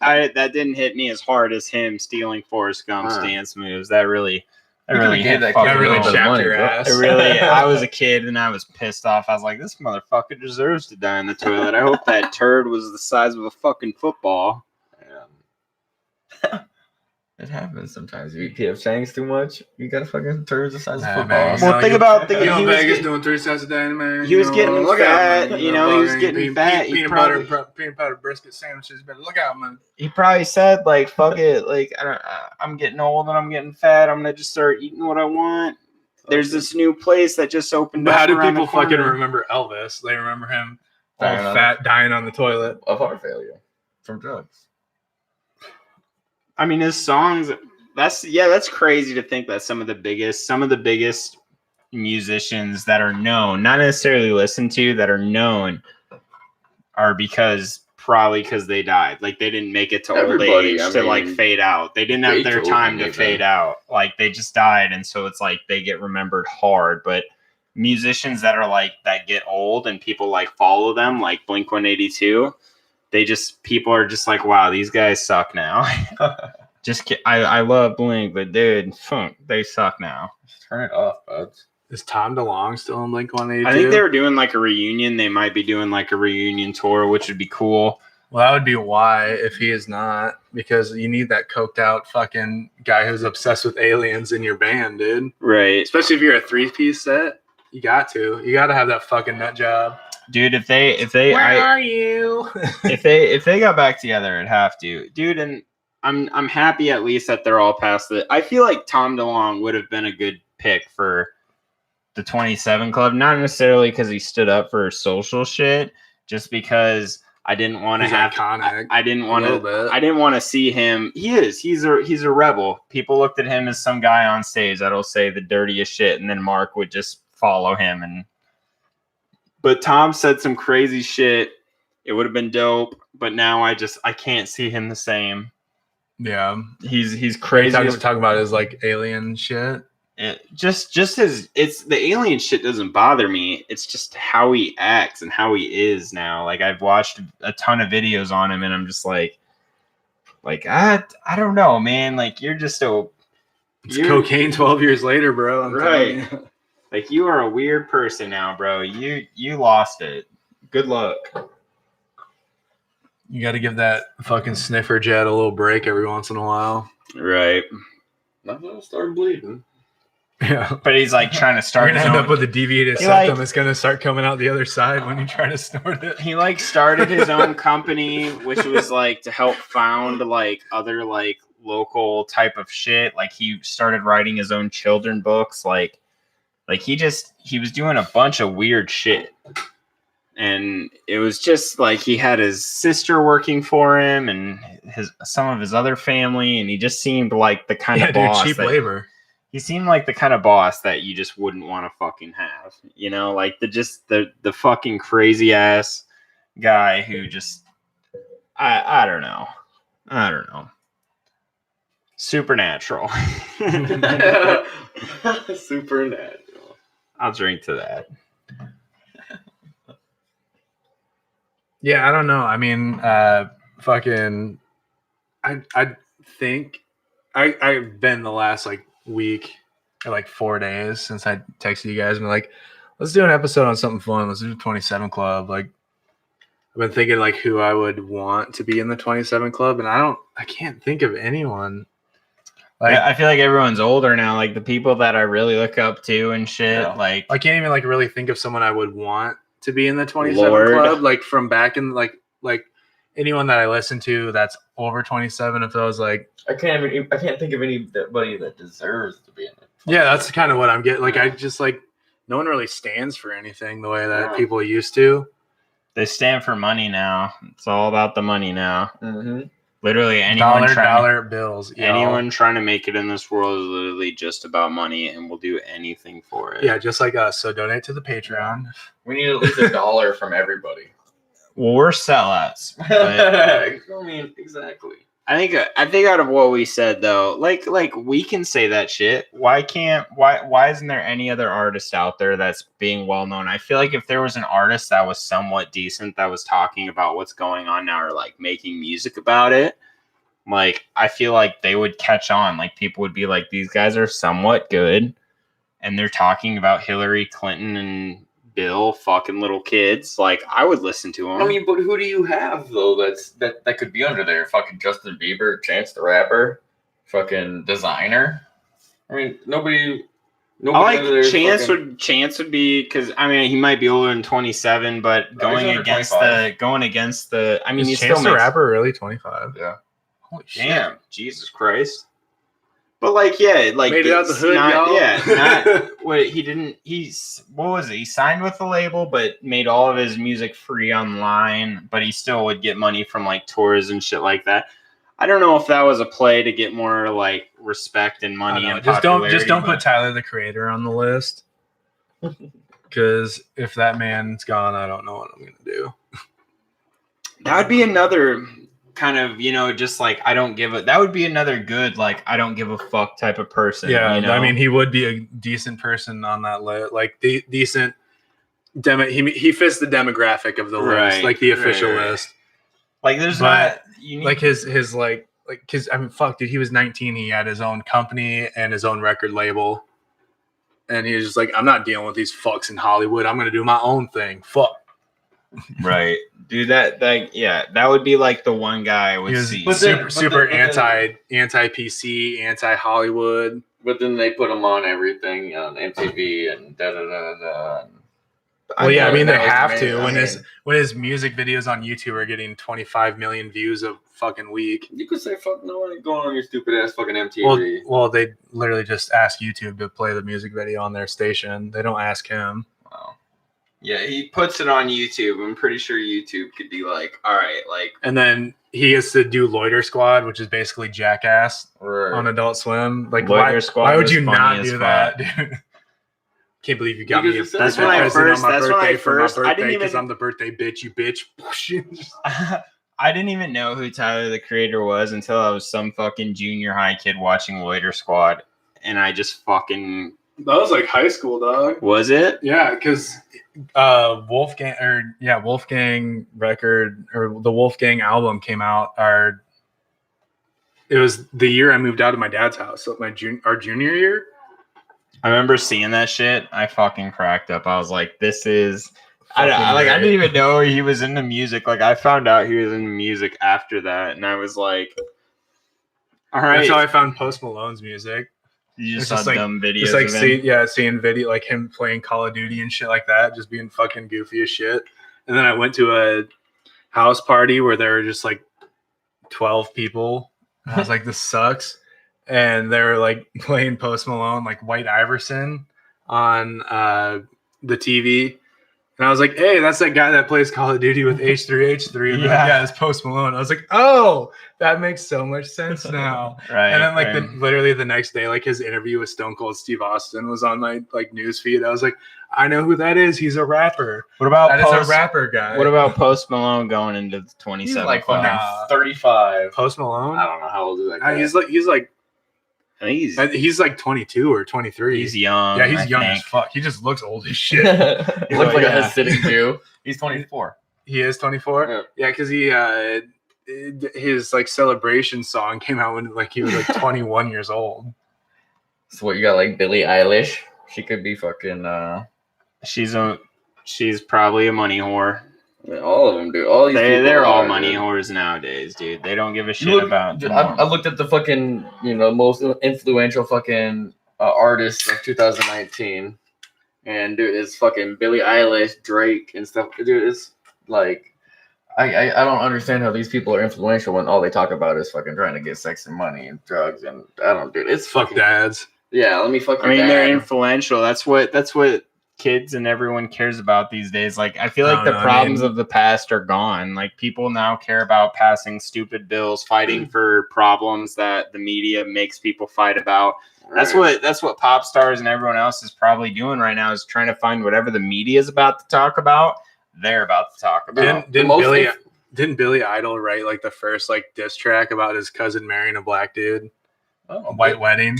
that didn't hit me as hard as him stealing Forrest Gump's dance moves. That really chapped your ass. I was a kid and I was pissed off. I was like, this motherfucker deserves to die in the toilet. I hope that turd was the size of a fucking football. It happens sometimes. You eat PF Chang's too much, you got a fucking turd the size of football. Man, well, think about he was Vegas doing 3 sets a day, man. He was getting fat. He was getting fat. Peanut butter brisket sandwiches. Better look out, man. He probably said, like, fuck it. Like, I'm getting old and I'm getting fat. I'm going to just start eating what I want. There's this new place that just opened up. But how do people fucking remember Elvis? They remember him all fat, dying on the toilet. Of heart failure from drugs. I mean, his songs, that's crazy to think that some of the biggest musicians that are known, not necessarily listened to, that are known, are probably because they died. Like, they didn't make it to old age to fade out. They didn't have their time to fade out. Like, they just died, and so it's like they get remembered hard. But musicians that are like, that get old and people like follow them, like Blink-182, people are just like, wow, these guys suck now. I love Blink, but dude, they suck now. Just turn it off, buds. Is Tom DeLonge still in Blink-182? I think they were doing like a reunion. They might be doing like a reunion tour, which would be cool. Well, that would be why if he is not, because you need that coked out fucking guy who's obsessed with aliens in your band, dude. Right. Especially if you're a 3-piece set, you got to have that fucking nut job. Dude, if they Where are you? if they got back together, it'd have to. Dude, and I'm happy at least that they're all past it. I feel like Tom DeLonge would have been a good pick for the 27 Club, not necessarily because he stood up for social shit, just because I didn't want to have iconic. I didn't want to see him. He's a rebel. People looked at him as some guy on stage that'll say the dirtiest shit, and then Mark would just follow him. But Tom said some crazy shit. It would have been dope, but now I can't see him the same. Yeah, he's crazy. Talking about his like alien shit. Just his, it's the alien shit doesn't bother me. It's just how he acts and how he is now. Like I've watched a ton of videos on him, and I'm just like I don't know, man. Like you're cocaine 12 years later, bro. I'm right. Like you are a weird person now, bro. You lost it. Good luck. You got to give that fucking sniffer jet a little break every once in a while. Right. Nothing start bleeding. Yeah, but he's like trying to start. You're gonna end up with a deviated septum. It's gonna start coming out the other side when you try to snort it. He like started his own company, which was like to help found like other like local type of shit. Like he started writing his own children books. Like he was doing a bunch of weird shit. And it was just like he had his sister working for him and some of his other family, and he just seemed like the kind of boss. Cheap labor. He seemed like the kind of boss that you just wouldn't want to fucking have, you know, like the fucking crazy ass guy who just I don't know. Supernatural. Supernatural. I'll drink to that. Yeah, I don't know. I mean, fucking, I think I've been the last like week or like 4 days since I texted you guys and been like, let's do an episode on something fun. Let's do the 27 Club. Like, I've been thinking like who I would want to be in the 27 Club, and I can't think of anyone. Like, I feel like everyone's older now. Like the people that I really look up to and shit. Yeah. Like I can't even like really think of someone I would want to be in the 27 Club, like from back in like anyone that I listen to that's over 27. If I was like, I can't think of anybody that deserves to be in it. Yeah, that's kind of what I'm getting. Like I just like no one really stands for anything the way that people used to. They stand for money now. It's all about the money now. Mm-hmm. Literally anyone dollar bills. Anyone trying to make it in this world is literally just about money, and will do anything for it. Yeah, just like us. So donate to the Patreon. We need at least $1 from everybody. Well, we're sellouts. I mean, exactly. I think out of what we said though, like we can say that shit. Why isn't there any other artist out there that's being well known? I feel like if there was an artist that was somewhat decent that was talking about what's going on now or like making music about it, like I feel like they would catch on. Like people would be like, these guys are somewhat good and they're talking about Hillary Clinton and Bill fucking little kids. Like I would listen to them. I mean, but who do you have though that could be under there? Fucking Justin Bieber, Chance the Rapper, fucking Designer. I mean, nobody I like Chance would be, because I mean he might be older than 27, but going against the I mean he's still the Rapper really 25. Yeah. Holy shit. Damn, Jesus Christ. But like, yeah, like made it out the hood, y'all. Yeah, not what he didn't. What was it? He signed with the label, but made all of his music free online. But he still would get money from like tours and shit like that. I don't know if that was a play to get more like respect and money and popularity. Just don't put Tyler the Creator on the list, because if that man's gone, I don't know what I'm gonna do. That would be another kind of, you know, just like that would be another good like I don't give a fuck type of person. Yeah, you know? I mean he would be a decent person on that list, like the decent he fits the demographic of the list, like the official list. Like there's like his like because I mean fuck dude, he was 19, he had his own company and his own record label, and he was just like, I'm not dealing with these fucks in Hollywood, I'm gonna do my own thing. Fuck. Right, dude. That would be like the one guy I would He was see. super anti PC, anti Hollywood. But then they put him on everything on MTV and da da da da. Well, yeah, I mean they that was have to amazing. when his music videos on YouTube are getting 25 million views a fucking week. You could say fuck no one ain't going on your stupid ass fucking MTV. Well, they literally just ask YouTube to play the music video on their station. They don't ask him. Wow. Yeah, he puts it on YouTube. I'm pretty sure YouTube could be like, all right, like. And then he gets to do Loiter Squad, which is basically Jackass Right. on Adult Swim. Like, Loiter Squad why would was you funny not as do fuck. that, dude? Can't believe you got Because me. it's- That's when I present first. on my That's when I birthday for my first. I didn't birthday even. because I'm the birthday bitch. You bitch. I didn't even know who Tyler the Creator was until I was some fucking junior high kid watching Loiter Squad, and I just fucking. That was like high school, dog. Was it? Yeah, because Wolfgang record or the Wolfgang album came out. It was the year I moved out of my dad's house, so our junior year. I remember seeing that shit. I fucking cracked up. I was like, "This is." I didn't even know he was into music. Like, I found out he was into music after that, and I was like, "All right." That's how I found Post Malone's music. You It's just saw dumb videos. Just like of him. seeing video like him playing Call of Duty and shit like that, just being fucking goofy as shit. And then I went to a house party where there were just like 12 people. And I was like, this sucks. And they were like playing Post Malone, like White Iverson on the TV. And I was like, hey, that's that guy that plays Call of Duty with H3H3. And yeah, it's Post Malone. I was like, oh, that makes so much sense now. Right. And then like literally the next day, like his interview with Stone Cold Steve Austin was on my like news feed. I was like, I know who that is. He's a rapper. What about That is a rapper guy. What about Post Malone going into the 27? He's like fucking 35. Post Malone? I don't know how old is that guy. He's like I think he's like 22 or 23. he's young. Yeah, he's I young think. as fuck. He just looks old as shit. He looks like Yeah. a Hasidic Jew. He's 24. He is 24. Yeah, because he his like celebration song came out when like he was like 21 years old. So what, you got like Billie Eilish? She could be fucking. She's probably a money whore. I mean, all of them do. All these people They're all are, money dude. whores nowadays, dude. They don't give a shit Look, about. dude, I looked at the fucking most influential fucking artists of 2019, and dude, it's fucking Billie Eilish, Drake, and stuff. Dude, it's like I don't understand how these people are influential when all they talk about is fucking trying to get sex and money and drugs, and I don't, dude. It's Fuck fucking dads. yeah. Let me fucking. I mean, they're influential. That's what kids and everyone cares about these days. Like, I feel like the problems of the past are gone. Like, people now care about passing stupid bills, fighting for problems that the media makes people fight about. Right. That's what pop stars and everyone else is probably doing right now, is trying to find whatever the media is about to talk about, they're about to talk about. Didn't Billy Idol write like the first like diss track about his cousin marrying a black dude? Oh, White Wedding.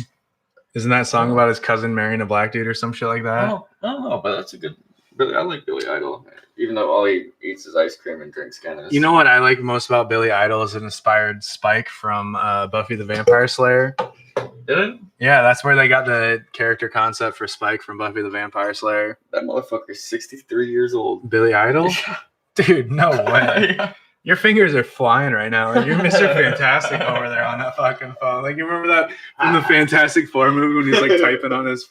Isn't that song about his cousin marrying a black dude or some shit like that? I don't know, but that's a good. I like Billy Idol, even though all he eats is ice cream and drinks Guinness. You know what I like most about Billy Idol is it inspired Spike from Buffy the Vampire Slayer. Did it? Yeah, that's where they got the character concept for Spike from Buffy the Vampire Slayer. That motherfucker's 63 years old. Billy Idol? Dude, no way. Yeah. Your fingers are flying right now. Like, you're Mr. Fantastic over there on that fucking phone. Like, you remember that from the Fantastic Four movie when he's like typing on his.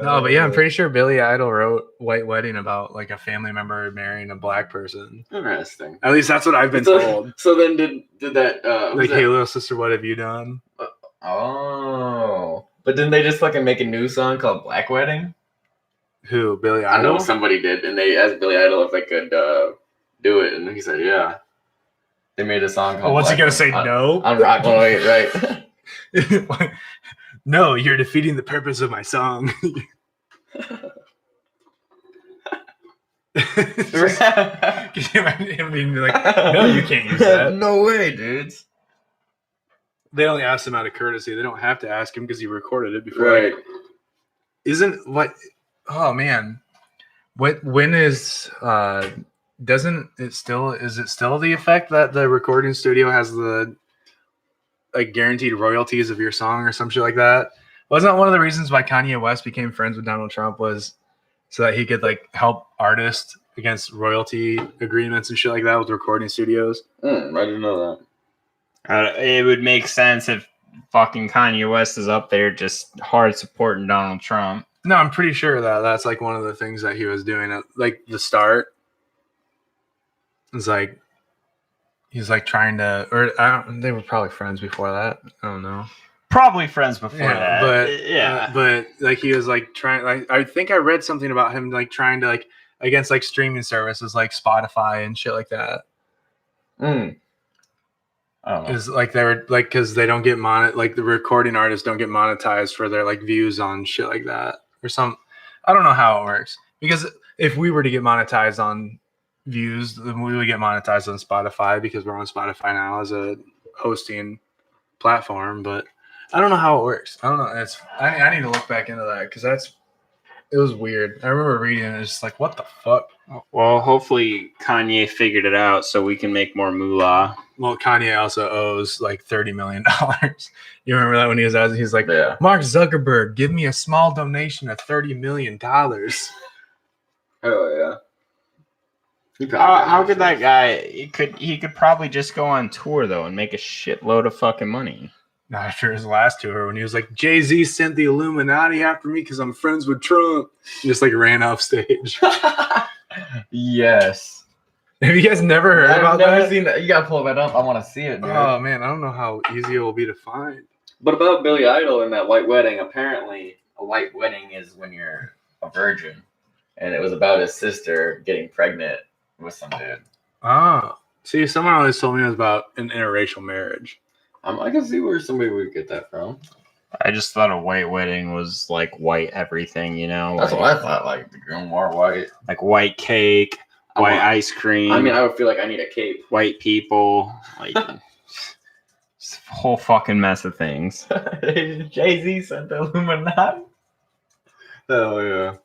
No, but yeah, I'm pretty sure Billy Idol wrote White Wedding about like a family member marrying a black person. Interesting. At least that's what I've been told. So then did that Like, hey, little sister, what have you done? Oh, but didn't they just fucking make a new song called Black Wedding? Who? Billy I know Idol? somebody did, and they asked Billy Idol if they could do it, and he said, "Yeah." They made a song called. Oh, what's he Black gonna say? Wedding No. on Rock 108, right? No, you're defeating the purpose of my song. Can you imagine him being like, no, you can't use that. No way, dudes. They only asked him out of courtesy. They don't have to ask him because he recorded it before. Right. Isn't what? Oh man, when is doesn't it still is it still the effect that the recording studio has the like guaranteed royalties of your song or some shit like that? Wasn't that one of the reasons why Kanye West became friends with Donald Trump was so that he could like help artists against royalty agreements and shit like that with recording studios. I didn't know that. It would make sense if fucking Kanye West is up there just hard supporting Donald Trump. No, I'm pretty sure that that's like one of the things that he was doing at like the start. It's like he's like trying to, or they were probably friends before that. I don't know. Probably friends before that. But like he was like trying. Like I think I read something about him like trying to like against like streaming services like Spotify and shit like that. Is like they were like because they don't get like the recording artists don't get monetized for their like views on shit like that or some. I don't know how it works because if we were to get monetized on views, then we would get monetized on Spotify because we're on Spotify now as a hosting platform. But I don't know how it works. I don't know. I need to look back into that because it was weird. I remember reading it. It's just like, what the fuck? Well, hopefully Kanye figured it out so we can make more moolah. Well, Kanye also owes like $30 million. You remember that when he was out? He's like, Mark Zuckerberg, give me a small donation of $30 million. Oh yeah. How could that guy? He could probably just go on tour though and make a shitload of fucking money. Not after his last tour when he was like, Jay-Z sent the Illuminati after me because I'm friends with Trump. He just like ran off stage. Yes. Have you guys never heard about that? I've never seen that. You gotta pull that up. I want to see it, dude. Oh man, I don't know how easy it will be to find. But about Billy Idol and that white wedding, apparently a white wedding is when you're a virgin. And it was about his sister getting pregnant with some dude. Ah. See, someone always told me it was about an interracial marriage. I can see where somebody would get that from. I just thought a white wedding was like white everything, you know? That's like, what I thought, like the groom wore white. Like white cake, white ice cream. I mean, I would feel like I need a cape. White people. Like, just a whole fucking mess of things. Jay-Z sent the Illuminati. Oh, yeah.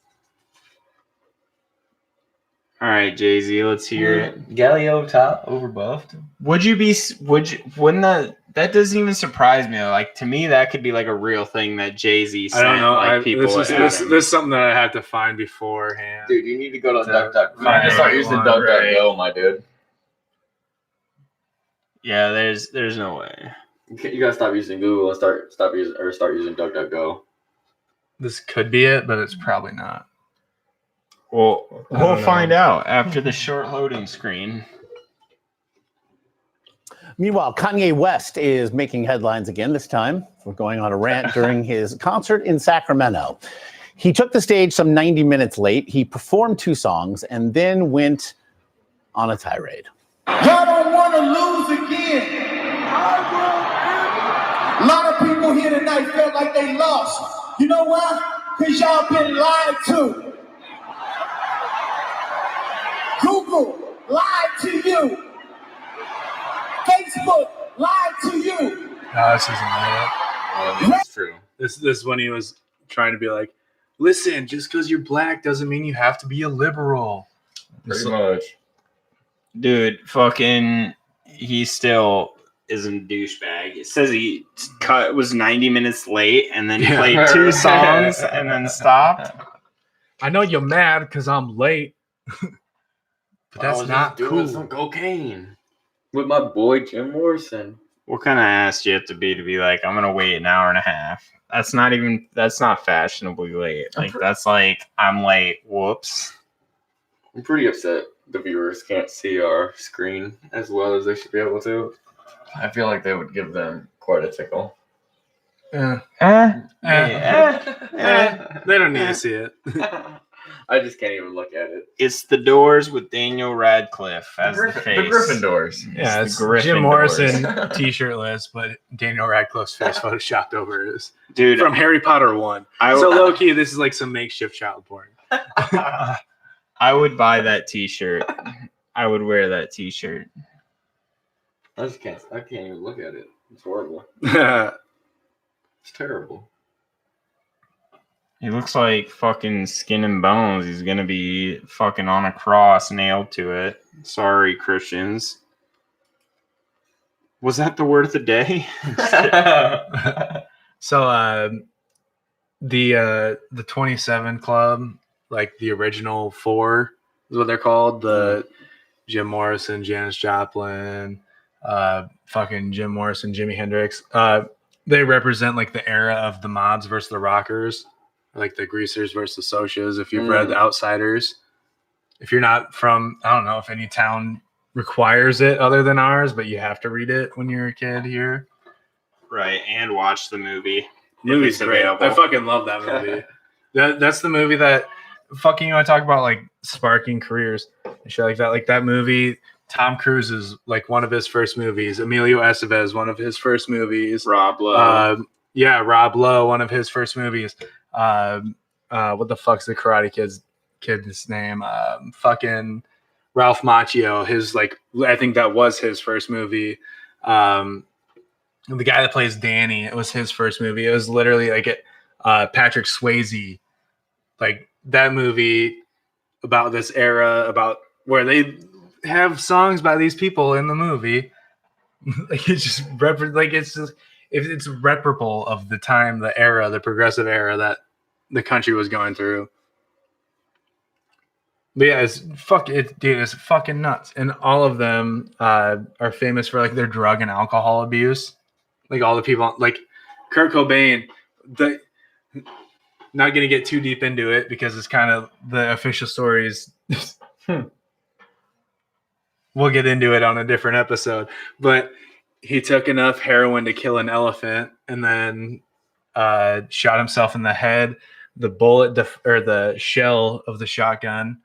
All right, Jay-Z, let's hear it. Galileo top over buffed. Wouldn't that doesn't even surprise me. Like, to me, that could be like a real thing that Jay-Z sent. I don't know. Like, this is something that I have to find beforehand. Dude, you need to go to DuckDuckGo. You need to start using DuckDuckGo, my dude. Yeah, there's no way. You gotta stop using Google and start using DuckDuckGo. This could be it, but it's probably not. Well, we'll find out after the short loading screen. Meanwhile, Kanye West is making headlines again. This time, we're going on a rant during his concert in Sacramento. He took the stage some 90 minutes late. He performed 2 songs and then went on a tirade. Y'all don't want to lose again. A lot of people here tonight felt like they lost. You know why? Because y'all been lied to. Google lied to you. Facebook lied to you. No, this isn't it. That's true. This is when he was trying to be like, listen, just because you're black doesn't mean you have to be a liberal. Pretty much. Dude, fucking, he still is a douchebag. It says he was 90 minutes late and then played 2 songs and then stopped. I know you're mad because I'm late. But that's not cool. Some cocaine with my boy Jim Morrison. What kind of ass do you have to be like, I'm gonna wait an hour and a half? That's not fashionably late. Like that's like I'm late. Whoops. I'm pretty upset the viewers can't see our screen as well as they should be able to. I feel like they would give them quite a tickle. They don't need to see it. I just can't even look at it. It's The Doors with Daniel Radcliffe as the face. The Gryffindors. Yeah, it's the Jim Gryffindors. Morrison t-shirtless, but Daniel Radcliffe's face photoshopped over his. Dude, From Harry Potter 1. So low-key, this is like some makeshift child porn. I would buy that t-shirt. I would wear that t-shirt. I can't even look at it. It's horrible. It's terrible. He looks like fucking skin and bones. He's gonna be fucking on a cross nailed to it. Sorry, Christians. Was that the word of the day? So the 27 Club like the original four is what they're called. The Jim Morrison, Janis Joplin, fucking Jim Morrison, Jimi Hendrix. They represent like the era of the mods versus the rockers, like the greasers versus the socias. If you've read The Outsiders, if you're not from, I don't know if any town requires it other than ours, but you have to read it when you're a kid here. Right, and watch the movie. Movie's great. I fucking love that movie. That's the movie that fucking, you want to talk about like sparking careers and shit like that. Like that movie, Tom Cruise is like one of his first movies. Emilio Estevez, one of his first movies. Rob Lowe. Rob Lowe, one of his first movies. What the fuck's the Karate Kid's name? Fucking Ralph Macchio. His like, I think that was his first movie. The guy that plays Danny, it was his first movie. It was literally like Patrick Swayze, like that movie about this era, about where they have songs by these people in the movie. Like it's just it's reparable of the time, the era, the progressive era that the country was going through. But yeah, it's fucking nuts. And all of them are famous for like their drug and alcohol abuse. Like all the people, like Kurt Cobain, not going to get too deep into it because it's kind of the official stories. We'll get into it on a different episode. But he took enough heroin to kill an elephant and then shot himself in the head. The bullet or the shell of the shotgun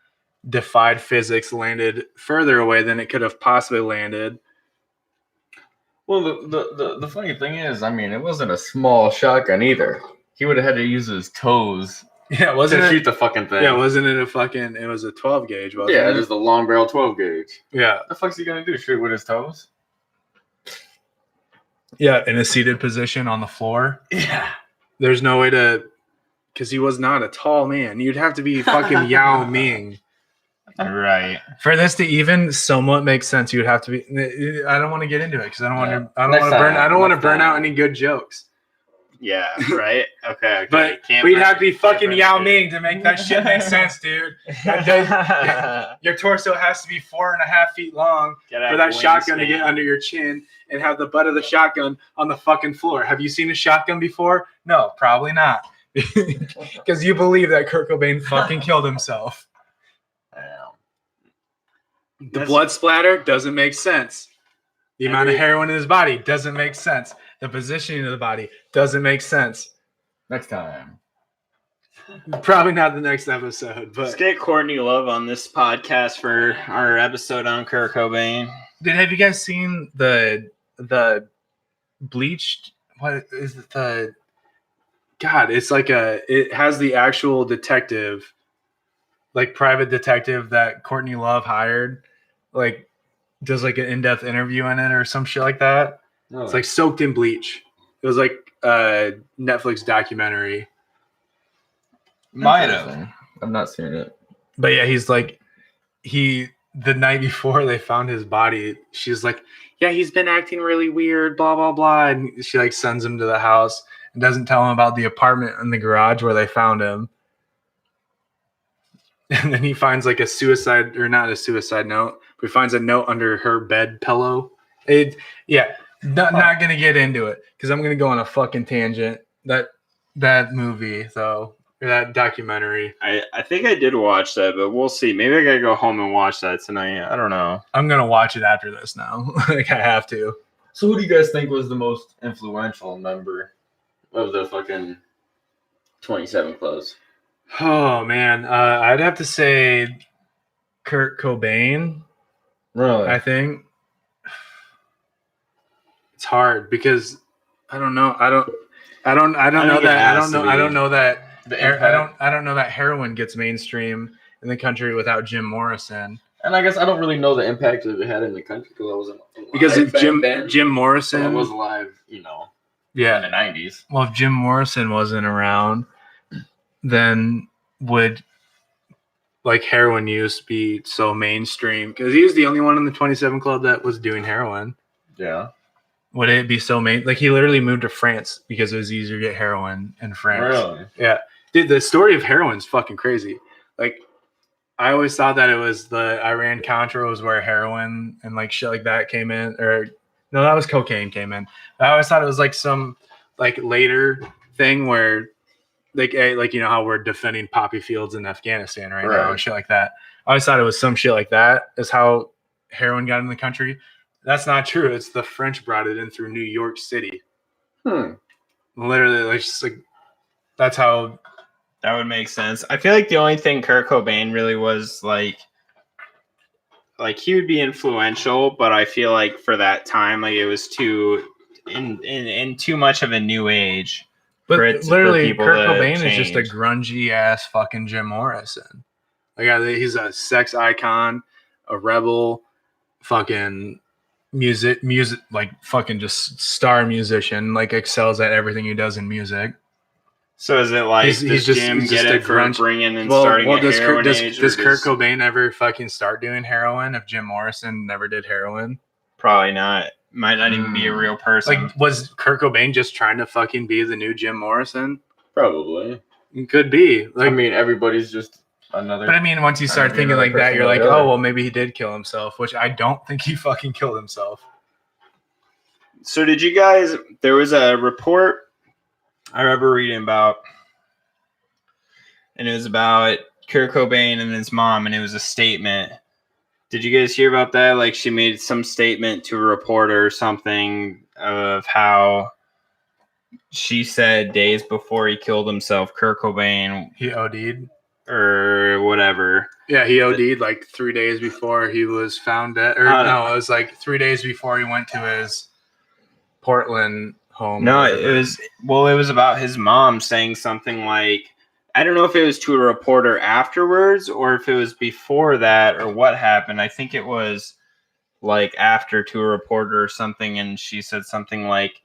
defied physics, landed further away than it could have possibly landed. Well, the funny thing is, I mean, it wasn't a small shotgun either. He would have had to use his toes to shoot the fucking thing. Yeah, wasn't it it was a 12 gauge, wasn't it? Yeah, just a long barrel 12 gauge. Yeah. What the fuck's he going to do? Shoot with his toes? Yeah, in a seated position on the floor. Yeah. There's no way because he was not a tall man. You'd have to be fucking Yao Ming. Right. For this to even somewhat make sense, you would have to be. I don't want to get into it because I don't want to burn out any good jokes. Yeah. Right. Okay. But we'd have to be fucking Yao Ming to make that shit make sense, dude. Your torso has to be 4.5 feet long for that shotgun to get under your chin and have the butt of the shotgun on the fucking floor. Have you seen a shotgun before? No, probably not. Because you believe that Kurt Cobain fucking killed himself. The blood splatter doesn't make sense. The amount of heroin in his body doesn't make sense. The positioning of the body doesn't make sense. Next time. Probably not the next episode, but let's get Courtney Love on this podcast for our episode on Kurt Cobain. Have you guys seen the bleached? What is it? It's like it has the actual detective, like private detective that Courtney Love hired, like does like an in-depth interview in it or some shit like that. Oh. It's like soaked in bleach. It was like a Netflix documentary. Might have. I've not seen it. But yeah, he's like, the night before they found his body, she's like, yeah, he's been acting really weird, blah, blah, blah. And she like sends him to the house and doesn't tell him about the apartment in the garage where they found him. And then he finds like not a suicide note, but he finds a note under her bed pillow. Not going to get into it because I'm going to go on a fucking tangent. That movie, though, or that documentary. I think I did watch that, but we'll see. Maybe I got to go home and watch that tonight. I don't know. I'm going to watch it after this now. Like, I have to. So who do you guys think was the most influential member of the fucking 27 Clubs? Oh, man. I'd have to say Kurt Cobain. Really? I think. It's hard because I don't know. I don't know that heroin gets mainstream in the country without Jim Morrison. And I guess I don't really know the impact that it had in the country because I wasn't alive. Because if Jim Morrison, I was alive, in the 90s. Well, if Jim Morrison wasn't around, then would like heroin use be so mainstream? Because he was the only one in the 27 Club that was doing heroin. Yeah. Would it be so like he literally moved to France because it was easier to get heroin in France. Really? Yeah. Dude, the story of heroin is fucking crazy. like I always thought that it was the Iran-Contra was where heroin and like shit like that came in, or no, that was cocaine came in. I always thought it was like some like later thing where like how we're defending poppy fields in Afghanistan right now and shit like that. I always thought it was some shit like that is how heroin got in the country. That's not true. It's the French brought it in through New York City. Literally, like just like that's how. That would make sense. I feel like the only thing Kurt Cobain really was like he would be influential, but I feel like for that time, like it was too in too much of a new age. But literally, for Kurt Cobain change. is just a grungy ass fucking Jim Morrison. Like he's a sex icon, a rebel, fucking music, like fucking just star musician. Like excels at everything he does in music. So is it like does Jim get it for bringing and starting a heroin age? Does Kurt Cobain ever fucking start doing heroin if Jim Morrison never did heroin? Probably not. Might not even be a real person. Like, was Kurt Cobain just trying to fucking be the new Jim Morrison? Probably. It could be. Like, I mean, everybody's just another. But I mean, once you start thinking like that, you're like, oh, well, maybe he did kill himself, which I don't think he fucking killed himself. So did you guys, there was a report I remember reading about, and it was about Kurt Cobain and his mom, and it was a statement. Did you guys hear about that? Like she made some statement to a reporter or something of how she said days before he killed himself, Kurt Cobain, he OD'd or whatever. Yeah, he OD'd like 3 days before he was found dead. Or no, it was like 3 days before he went to his Portland home. No, it was about his mom saying something like, I don't know if it was to a reporter afterwards or if it was before that or what happened. I think it was like after to a reporter or something, and she said something like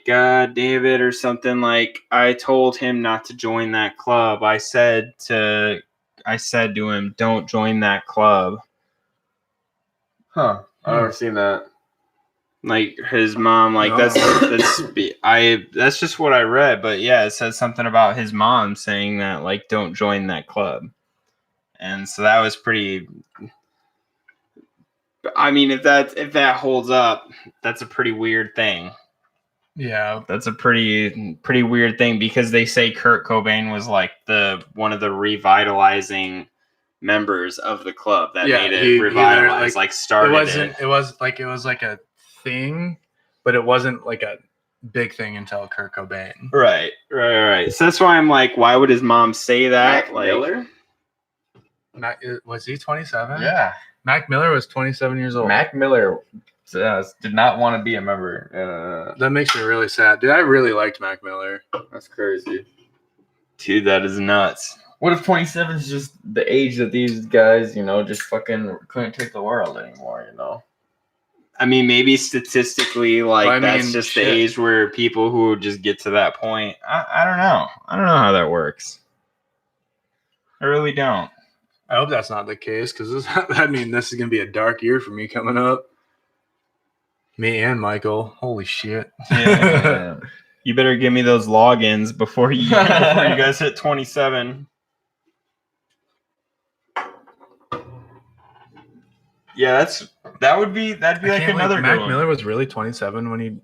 God damn it or something like, I told him not to join that club. I said to him, don't join that club. Huh. I've never seen that. Like his mom, like that's just what I read, but yeah, it says something about his mom saying that like don't join that club, and so that was pretty. I mean, if that holds up, that's a pretty weird thing. Yeah, that's a pretty weird thing because they say Kurt Cobain was like one of the revitalizing members of the club that made it revitalized, like started it. It was like a thing, but it wasn't like a big thing until Kurt Cobain. Right. So that's why I'm like, why would his mom say that? Mac Miller? Was he 27? Yeah. Mac Miller was 27 years old. Mac Miller did not want to be a member. That makes me really sad. Dude, I really liked Mac Miller. That's crazy. Dude, that is nuts. What if 27 is just the age that these guys, just fucking couldn't take the world anymore, I mean, maybe statistically, that's just the age where people who just get to that point. I don't know. I don't know how that works. I really don't. I hope that's not the case because this is going to be a dark year for me coming up. Me and Michael. Holy shit. Yeah. You better give me those logins before you guys hit 27. Yeah, that'd be like another Mac Miller was really 27 when he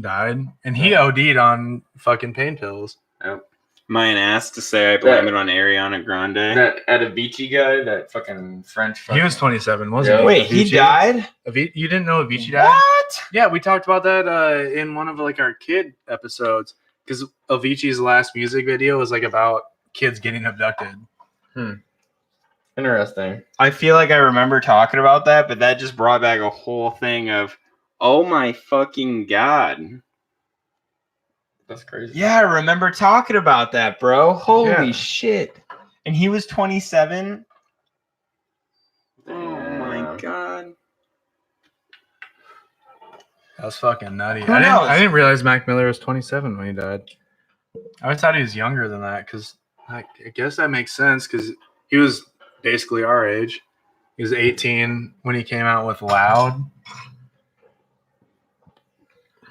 died, and he OD'd on fucking pain pills. Yep. Mine asked to say I blame it on Ariana Grande. That Avicii guy, that fucking French. He was 27, wasn't he? Wait, Avicii? He died? You didn't know Avicii died? What? Yeah, we talked about that in one of our kid episodes because Avicii's last music video was about kids getting abducted. Interesting. I feel like I remember talking about that, but that just brought back a whole thing of, oh my fucking God. That's crazy. Yeah, I remember talking about that, bro. Holy shit. And he was 27? Oh my God. That was fucking nutty. I didn't realize Mac Miller was 27 when he died. I always thought he was younger than that because I guess that makes sense because he was basically our age. He was 18 when he came out with Loud.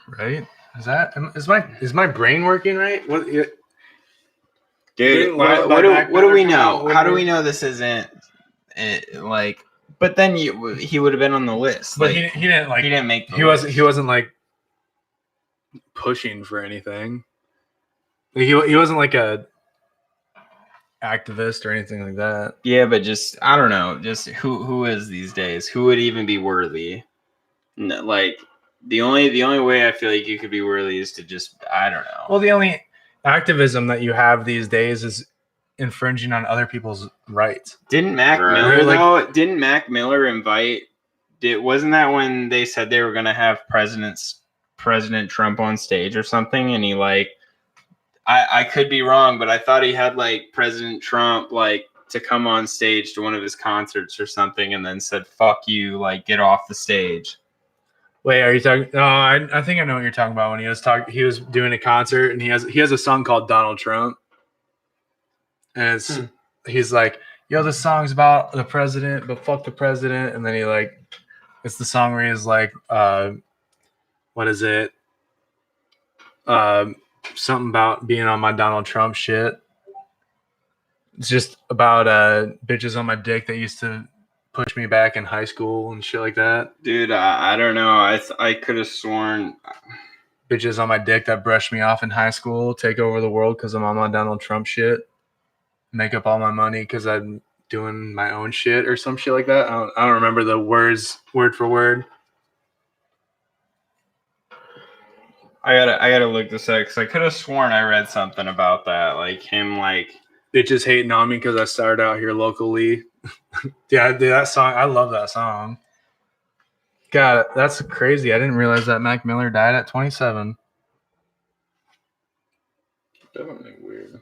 Right? Is my brain working right? What? Dude, Dude, By what do Mac we Miller know? coming out, How do wouldn't we it- know this isn't like? But then he would have been on the list. But Like, he didn't like. he didn't make. The He list. wasn't like pushing for anything. Like, he wasn't like a activist or anything like that. Yeah, but just I don't know. Just who is these days? Who would even be worthy? No, like the only way I feel like you could be worthy is to just I don't know. Well, the only activism that you have these days is infringing on other people's rights. Didn't Mac Right. Miller Like- though? Didn't Mac Miller invite? Wasn't that when they said they were gonna have President Trump on stage or something? And he like, I could be wrong, but I thought he had like President Trump like to come on stage to one of his concerts or something, and then said "fuck you," like get off the stage. Wait, are you talking? No, I think I know what you're talking about. When he was doing a concert, and he has a song called Donald Trump, and he's like, "Yo, this song's about the president, but fuck the president." And then it's the song where he's like, "What is it? Something about being on my Donald Trump shit." It's just about bitches on my dick that used to push me back in high school and shit like that. Dude, I don't know. I could have sworn. Bitches on my dick that brushed me off in high school take over the world because I'm on my Donald Trump shit. Make up all my money because I'm doing my own shit or some shit like that. I don't remember the words word for word. I gotta look this up because I could have sworn I read something about that, like him, like Bitches hating on me because I started out here locally. Yeah, dude, that song. I love that song. God, that's crazy. I didn't realize that Mac Miller died at 27. Definitely weird.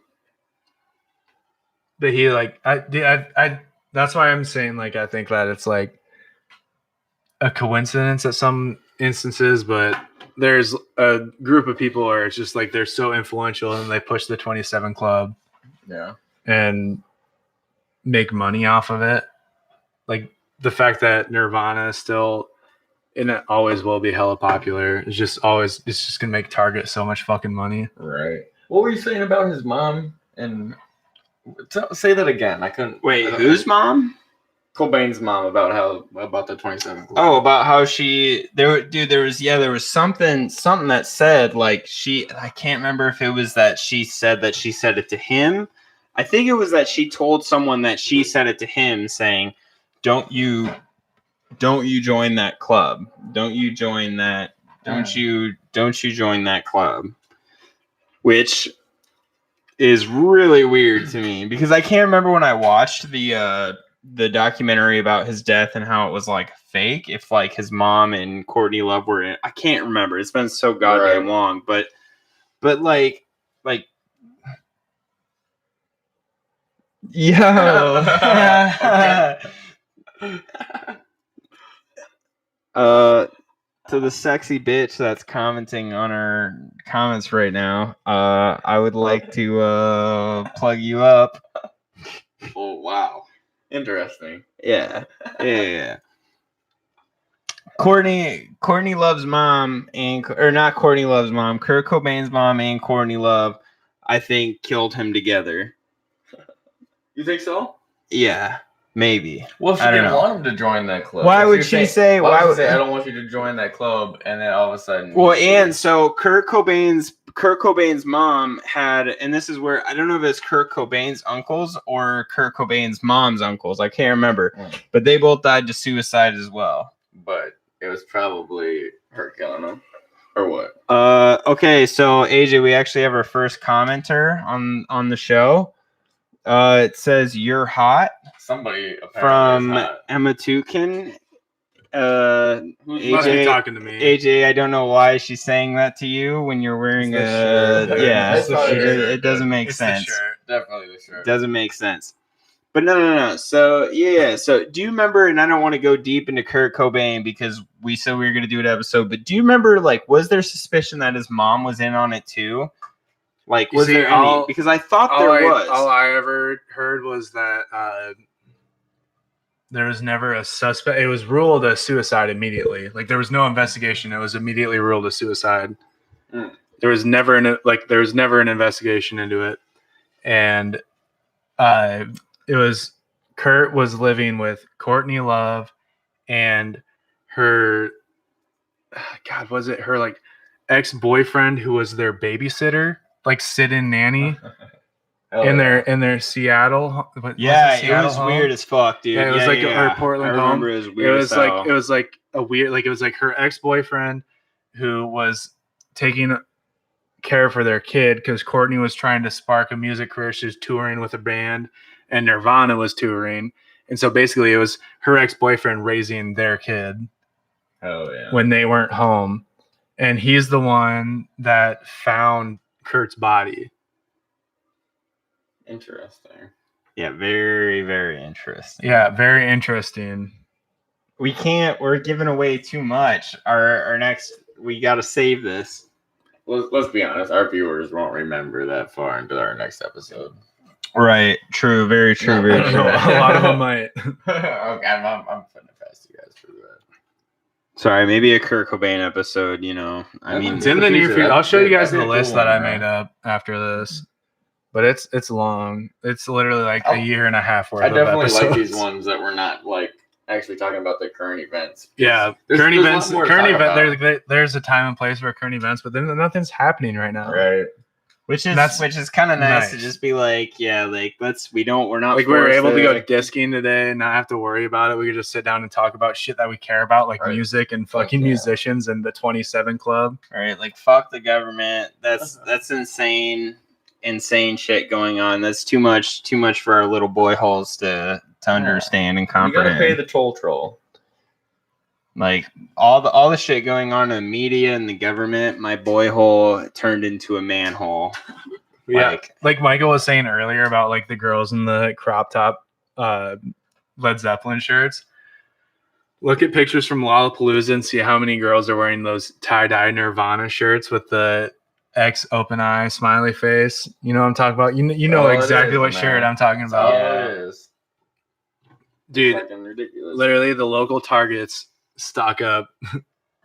But he I that's why I'm saying like I think that it's like a coincidence at some instances, but there's a group of people where it's just like they're so influential and they push the 27 Club Yeah. and make money off of it. Like the fact that Nirvana is still and it always will be hella popular. It's just gonna make Target so much fucking money. Right. What were you saying about his mom? And say that again. I couldn't. wait, whose mom? Cobain's mom about the 27 Club. Oh, about how there was something that said like I can't remember if it was that she said it to him. I think it was that she told someone that she said it to him saying, don't you join that club. Don't you join that. Don't you join that club. Which is really weird to me because I can't remember when I watched the documentary about his death and how it was like fake. If like his mom and Courtney Love were in, I can't remember. It's been so goddamn long, but like yo. To the sexy bitch that's commenting on our comments right now, I would like to plug you up. Oh wow. Interesting. Yeah. Courtney Love's mom not Courtney Love's mom, Kurt Cobain's mom and Courtney Love, I think killed him together. You think so? Yeah, maybe. Well, she I don't didn't know. want him to join that club. Why would she say? Why would she say I don't want you to join that club? And then all of a sudden, Well, and so Kurt Cobain's mom had, and this is where I don't know if it's Kurt Cobain's uncles or Kurt Cobain's mom's uncles. I can't remember, but they both died to suicide as well. But it was probably her killing him, or what? Okay, so AJ, we actually have our first commenter on the show. It says you're hot. Somebody apparently From is hot. Emma Tukin. Who must be talking to me? AJ, I don't know why she's saying that to you when you're wearing It's the shirt. yeah, It's the shirt. it doesn't make It's the sense. shirt. Definitely the shirt. Doesn't make sense. But no. So yeah. So do you remember? And I don't want to go deep into Kurt Cobain because we said we were going to do an episode. But do you remember? Like, was there suspicion that his mom was in on it too? Like, was there any? Because I thought there was. All I ever heard was that there was never a suspect. It was ruled a suicide immediately. Like there was no investigation. It was immediately ruled a suicide. There was never an investigation into it. and it was Kurt was living with Courtney Love and her was it her like ex-boyfriend who was their babysitter, like sit-in nanny in their Seattle. It was weird as fuck, dude. Yeah, it was her Portland I remember home. it was weird. It was like a weird, like it was like her ex-boyfriend who was taking care for their kid because Courtney was trying to spark a music career. She was touring with a band, and Nirvana was touring, and so basically it was her ex-boyfriend raising their kid. Oh yeah. When they weren't home, and he's the one that found Kurt's body. Interesting. Yeah, very, very interesting. Yeah, very interesting. We're giving away too much. Our next, we got to save this. Let's be honest, our viewers won't remember that far into our next episode. Right. True. Very true. Very true. A lot of them might. Okay, I'm putting it past you guys for that. Sorry, maybe a Kurt Cobain episode, I mean, It's in the near future. I'll show you guys the That'd be a list cool that I one, made up after this. But it's long. It's literally like a year and a half worth I of definitely episodes. like these ones that we're not like actually talking about the current events. Yeah, There's current a lot events. more to Current talk event. about. There's a time and place for current events, but then nothing's happening right now. Right. which is kind of nice to Nice. just be like, yeah, like we're not Like we were forced able to go disking today and not have to worry about it. We could just sit down and talk about shit that we care about, like Right. music and fucking yeah. musicians and the 27 Club. right? Like fuck the government. That's insane shit going on. That's too much for our little boy holes to understand and You gotta comprehend. pay the troll. Like all the shit going on in the media and the government, my boy hole turned into a manhole. Yeah, like Michael was saying earlier about like the girls in the crop top Led Zeppelin shirts. Look at pictures from Lollapalooza and see how many girls are wearing those tie-dye Nirvana shirts with the X open eye smiley face. You know what I'm talking about? You know Oh, it exactly is, what man. shirt I'm talking about. Oh, it is. Dude, Fucking ridiculous. literally the local Targets stock up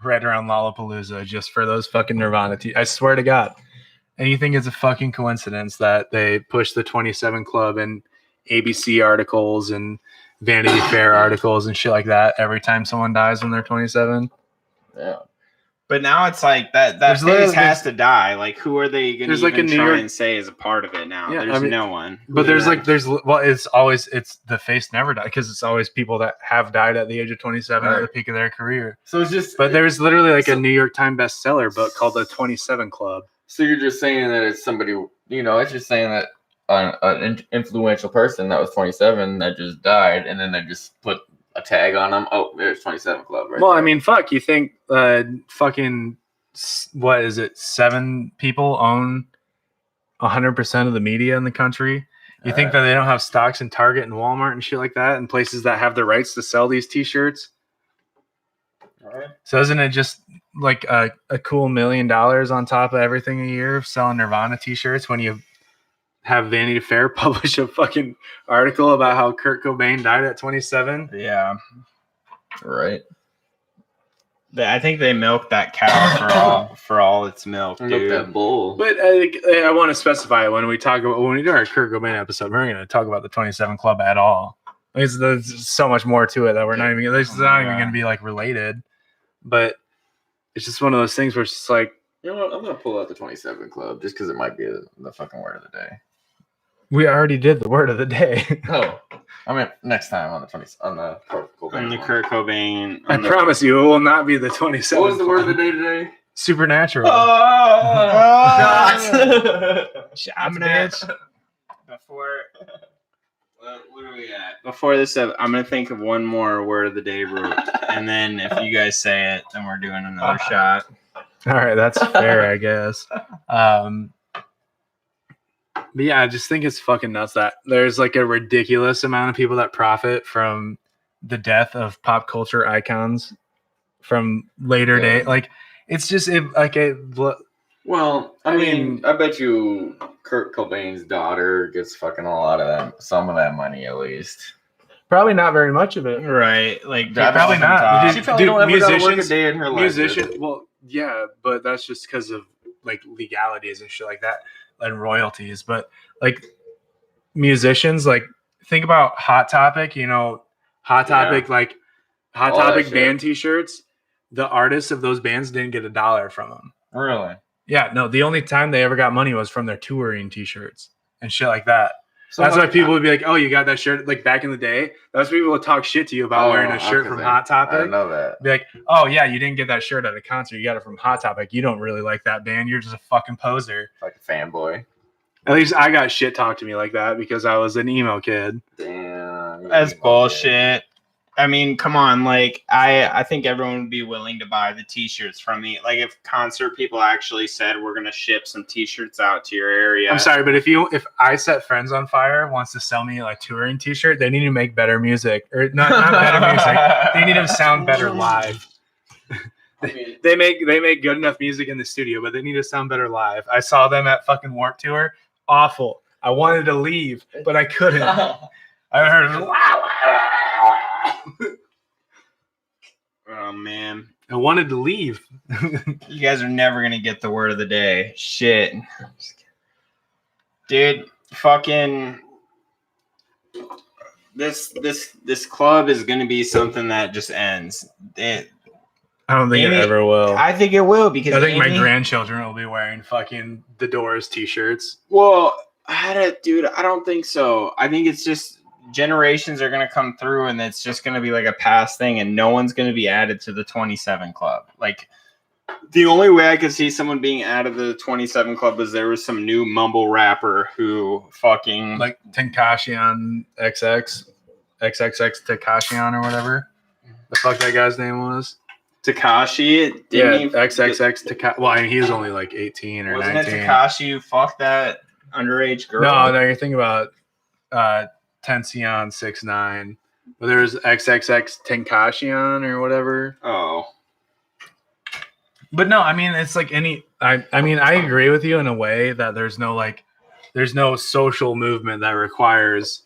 right around Lollapalooza just for those fucking Nirvana I swear to God. And you think it's a fucking coincidence that they push the 27 Club and ABC articles and Vanity Fair articles and shit like that every time someone dies when they're 27? Yeah. But now it's like that phase has to die. Like, who are they going to There's like even a New try York- and say is a part of it now? Yeah, There's I mean- no one. But it's the face never died because it's always people that have died at the age of 27 at the peak of their career. So it's just. But there's literally like a New York Times bestseller book called The 27 Club. So you're just saying that it's somebody. It's just saying that an influential person that was 27 that just died, and then they just put a tag on them. Oh, there's 27 Club, right? Well, there. I mean, fuck. You think fucking what is it? 7 people own 100% of the media in the country. You think that they don't have stocks in Target and Walmart and shit like that, and places that have the rights to sell these T-shirts? All right. So isn't it just like a cool $1 million on top of everything a year of selling Nirvana T-shirts when you have Vanity Fair publish a fucking article about how Kurt Cobain died at 27? Yeah. Right. I think they milked that cow for all its milk, Look dude. that bull. But I want to specify when we do our Kurt Cobain episode, we're not going to talk about the 27 Club at all. There's so much more to it that we're not even. It's not even going to be like related. But it's just one of those things where it's just like, You know what? I'm gonna pull out the 27 Club just because it might be the fucking word of the day. we already did the word of the day. Oh, I mean next time on the Kurt Cobain. On the one. Kurt Cobain. I promise you, it will not be the 27. What was the word of the day today? Supernatural. I'm gonna before. What are we at? Before this, I'm gonna think of one more word of the day, Root, and then if you guys say it, then we're doing another shot. All right, that's fair, I guess. But yeah, I just think it's fucking nuts that there's like a ridiculous amount of people that profit from the death of pop culture icons from later day. Like, it's just Well, I mean, I bet you Kurt Cobain's daughter gets fucking a lot of some of that money at least. probably not very much of it. Right, like Probably not. She probably don't ever gotta work a day in her life. Well, yeah, but that's just because of like legalities and shit like that and royalties. But like musicians, like think about Hot Topic, Hot Topic, like Hot All that Topic shit. band t-shirts. The artists of those bands didn't get $1 from them. Really? Yeah, no, the only time they ever got money was from their touring t-shirts and shit like that. So that's like, why people would be like, "Oh, you got that shirt?" Like back in the day, that's when people would talk shit to you about wearing a shirt from Hot Topic. I know that. Be like, "Oh yeah, you didn't get that shirt at a concert. You got it from Hot Topic. You don't really like that band. You're just a fucking poser." Like a fanboy. At least I got shit talked to me like that because I was an emo kid. Damn. That's bullshit. I mean, come on. Like, I think everyone would be willing to buy the t-shirts from me. Like, if concert people actually said we're gonna ship some t-shirts out to your area. I'm sorry, but if I Set Friends on Fire wants to sell me like touring t-shirt, they need to make better music, or not better music. They need to sound better live. They make good enough music in the studio, but they need to sound better live. I saw them at fucking Warped Tour. Awful. I wanted to leave, but I couldn't. I heard. Oh man, I wanted to leave. you guys are never gonna get the word of the day. Shit, dude. Fucking this club is gonna be something that just ends. I don't think it ever will. I think it will because I think my grandchildren will be wearing fucking The Doors t-shirts. Well, dude, I don't think so. I think it's just generations are going to come through and it's just going to be like a past thing and no one's going to be added to the 27 club. Like the only way I could see someone being added to the 27 club is there was some new mumble rapper who fucking like Tentacion XXX Tentacion or whatever the fuck that guy's name was. Tekashi. XXX Tekashi. Well, I mean, he was only like 18 or wasn't 19. Wasn't it Tekashi who fucked that underage girl? No, you're thinking about Tentacion 6ix9ine. But there was XXX Tentacion or whatever. Oh. But no, I mean, it's like I mean, I agree with you in a way that there's no social movement that requires,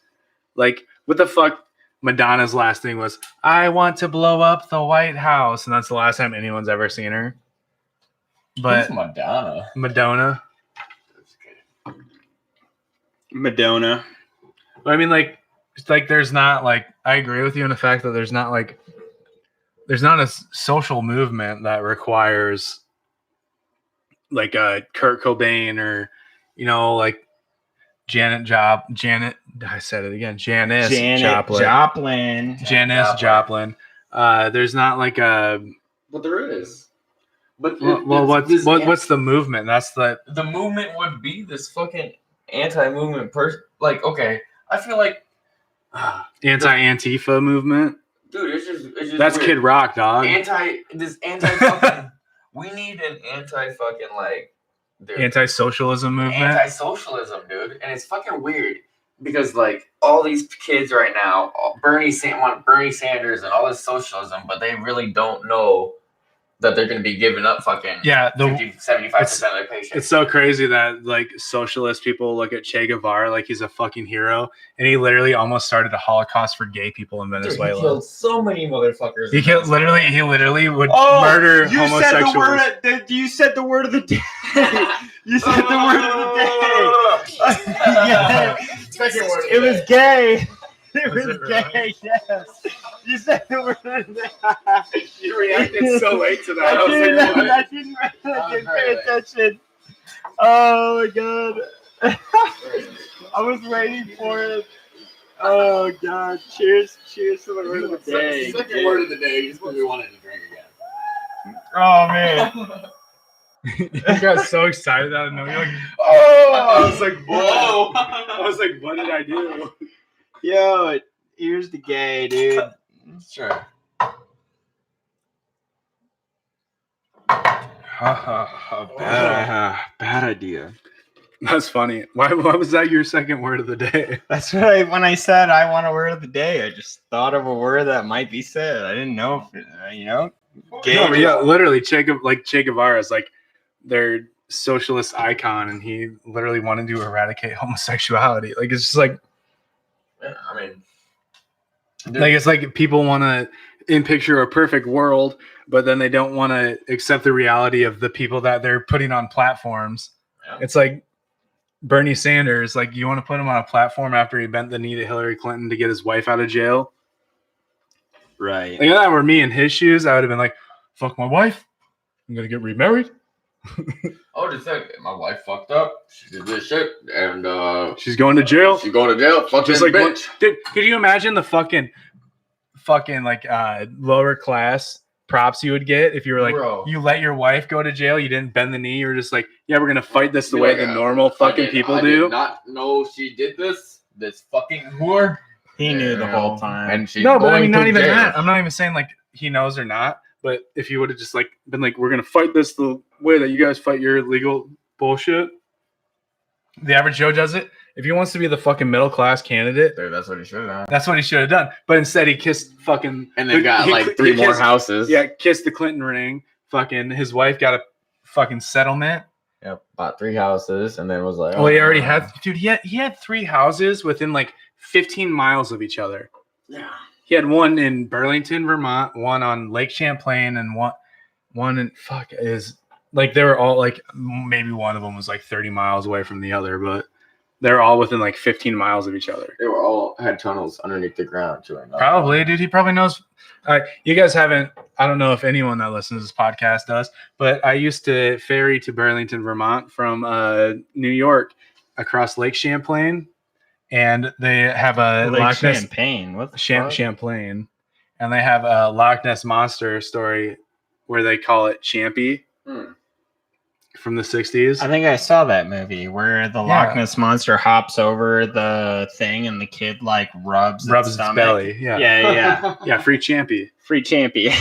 like, what the fuck Madonna's last thing was, I want to blow up the White House. And that's the last time anyone's ever seen her. But who's Madonna? Madonna. But I mean, like, it's like there's not, like, I agree with you in the fact that there's not a social movement that requires like a Kurt Cobain or, like Janis Joplin. There's not like a. But there is. But what's the movement? That's the movement would be this fucking anti-movement person. Like, okay, I feel like anti-Antifa movement. Dude, it's just that's weird. Kid Rock, dog. Anti fucking. We need an anti fucking like. Dude, anti-socialism movement. Anti-socialism, dude, and it's fucking weird because like all these kids right now, Bernie Sanders and all this socialism, but they really don't know that they're going to be giving up fucking 75% of their paycheck. It's so crazy that like socialist people look at Che Guevara like he's a fucking hero, and he literally almost started a Holocaust for gay people in Venezuela. Dude, he killed so many motherfuckers. He literally would murder homosexuals. You said the word of the day. You said the word of the day. Yeah. Second word. It was gay. It Was was it really? gay. Yes. You said the word of the day. You reacted so late to that. I didn't pay attention. Oh my god. I was waiting for it. Oh god. Cheers to the word of the day. Second word of the day. He's supposed to be wanting to drink again. Oh man. You got so excited out of nowhere. You're like, Oh! I was like, whoa. I was like, what did I do? Yo, here's the gay, dude. Sure. Bad idea. That's funny. Why was that your second word of the day? That's right. When I said I want a word of the day, I just thought of a word that might be said. I didn't know if gay. No, but yeah, literally, Che Guevara is like their socialist icon, and he literally wanted to eradicate homosexuality. Like, it's just like, Yeah, I mean, dude, like, it's like people want to picture a perfect world, but then they don't want to accept the reality of the people that they're putting on platforms. Yeah. It's like, Bernie Sanders, like, you want to put him on a platform after he bent the knee to Hillary Clinton to get his wife out of jail? Right. Like, if that were me in his shoes, I would have been like, fuck my wife. I'm going to get remarried. Oh, just like my wife fucked up. She did this shit, and She's going to jail. she's going to jail. Fuck Just this like, bitch. dude, could you imagine the fucking like lower class props you would get if you were like, Bro. you let your wife go to jail, you didn't bend the knee, you were just like, yeah, we're gonna fight this the Be way like, the normal fucking people I do. did not know she did this. This fucking whore. He knew the whole time. And she's No, but I going mean, to not even jail. that. I'm not even saying like he knows or not. But if you would have just like been like, we're gonna fight this the way that you guys fight your illegal bullshit, the average Joe does it. If he wants to be the fucking middle class candidate, Dude, that's what he should have done. that's what he should have done. But instead, he kissed fucking And they got like three more kissed, houses. Yeah, kissed the Clinton ring. Fucking his wife got a fucking settlement. Yep. Bought 3 houses and then was like, Well, he already had, dude. He had 3 houses within like 15 miles of each other. Yeah. He had one in Burlington, Vermont, one on Lake Champlain, and one in like they were all like, maybe one of them was like 30 miles away from the other, but they're all within like 15 miles of each other. They were all had tunnels underneath the ground too. Probably, dude. He probably knows. You guys haven't. I don't know if anyone that listens to this podcast does, but I used to ferry to Burlington, Vermont from New York across Lake Champlain, and they have a Like Loch Ness Champagne. What the fuck? Champlain, and they have a Loch Ness monster story where they call it Champy from the 60s. I think I saw that movie where the Loch Ness monster hops over the thing and the kid like rubs Rubs its stomach. belly. Yeah. Yeah, free Champy. Free champion.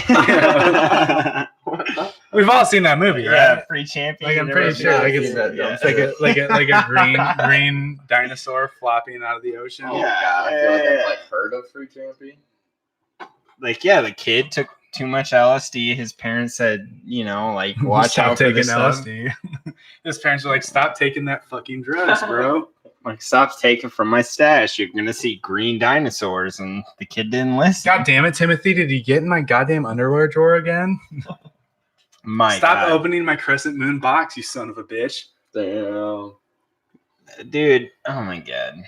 We've all seen that movie, Yeah, right? free champion. Like, I'm pretty sure like it's, Yeah. it's like a green dinosaur flopping out of the ocean. Oh Yeah. god, I feel like Yeah. I've like heard of Free Champy. Like, yeah, the kid took too much LSD. His parents said, like, watch Stop out for taking this stuff. LSD. His parents were like, stop taking that fucking drugs, bro. Like, stop taking from my stash. You're gonna see green dinosaurs, and the kid didn't listen. God damn it, Timothy! Did you get in my goddamn underwear drawer again? My Stop God. opening my crescent moon box, you son of a bitch. Damn. Dude. Oh my God.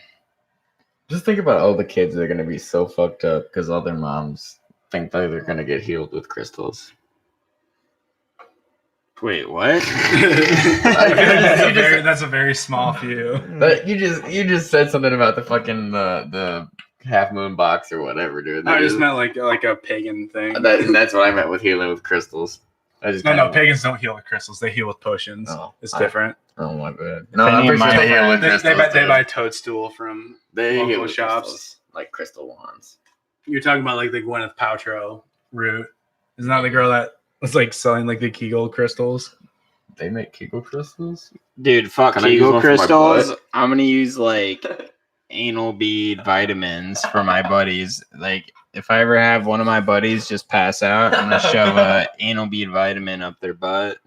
Just think about all the kids that are gonna be so fucked up because all their moms think that they're gonna get healed with crystals. Wait, what? That's a very small few. But you just said something about the fucking the half moon box or whatever, dude. I just meant like a pagan thing. That's what I meant with healing with crystals. I just No, pagans don't heal with crystals. They heal with potions. Oh, It's different. Oh my god. No, If I'm any pretty of sure my they heal with They, crystals. they too. buy toadstool from They local heal with shops. crystals, like crystal wands. You're talking about like the Gwyneth Paltrow route. Isn't that the girl that was like selling like the Kegel crystals? They make Kegel crystals? Dude, fuck Can I use Kegel one for my crystals. butt? I'm gonna use like anal bead vitamins for my buddies. Like, if I ever have one of my buddies just pass out, I'm gonna shove a anal bead vitamin up their butt.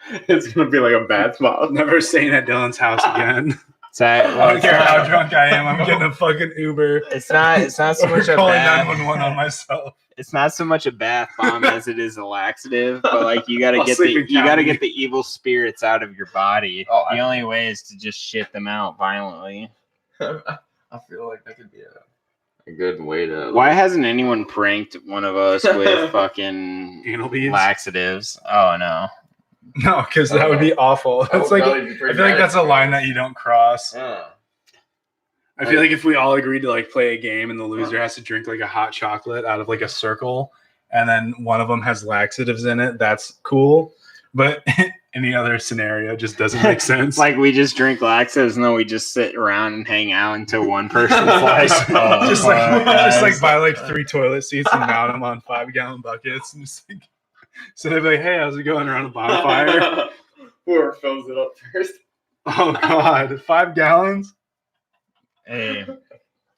It's gonna be like a bath bomb. Never staying at Dylan's house again. It's not, I don't care how drunk I am. I'm getting a fucking Uber. It's not so much a calling bath. 911 on myself. It's not so much a bath bomb as it is a laxative. But like, you gotta I'll get sleep in you gotta county. get the evil spirits out of your body. Oh, the only way is to just shit them out violently. I feel like that could be a good way to. Why hasn't anyone pranked one of us with fucking Anal beads? laxatives? Oh no. No, because that would be awful. That's like, I feel like that's a line that you don't cross. Yeah. I feel like if we all agreed to like play a game and the loser has to drink like a hot chocolate out of like a circle, and then one of them has laxatives in it, that's cool. But any other scenario just doesn't make sense. Like, we just drink laxatives and then we just sit around and hang out until one person flies. just like buy like 3 toilet seats and mount them on 5-gallon buckets and just like, so they'd be like, hey, how's it going around a bonfire? Whoever fills it up first. Oh god, 5 gallons? Hey,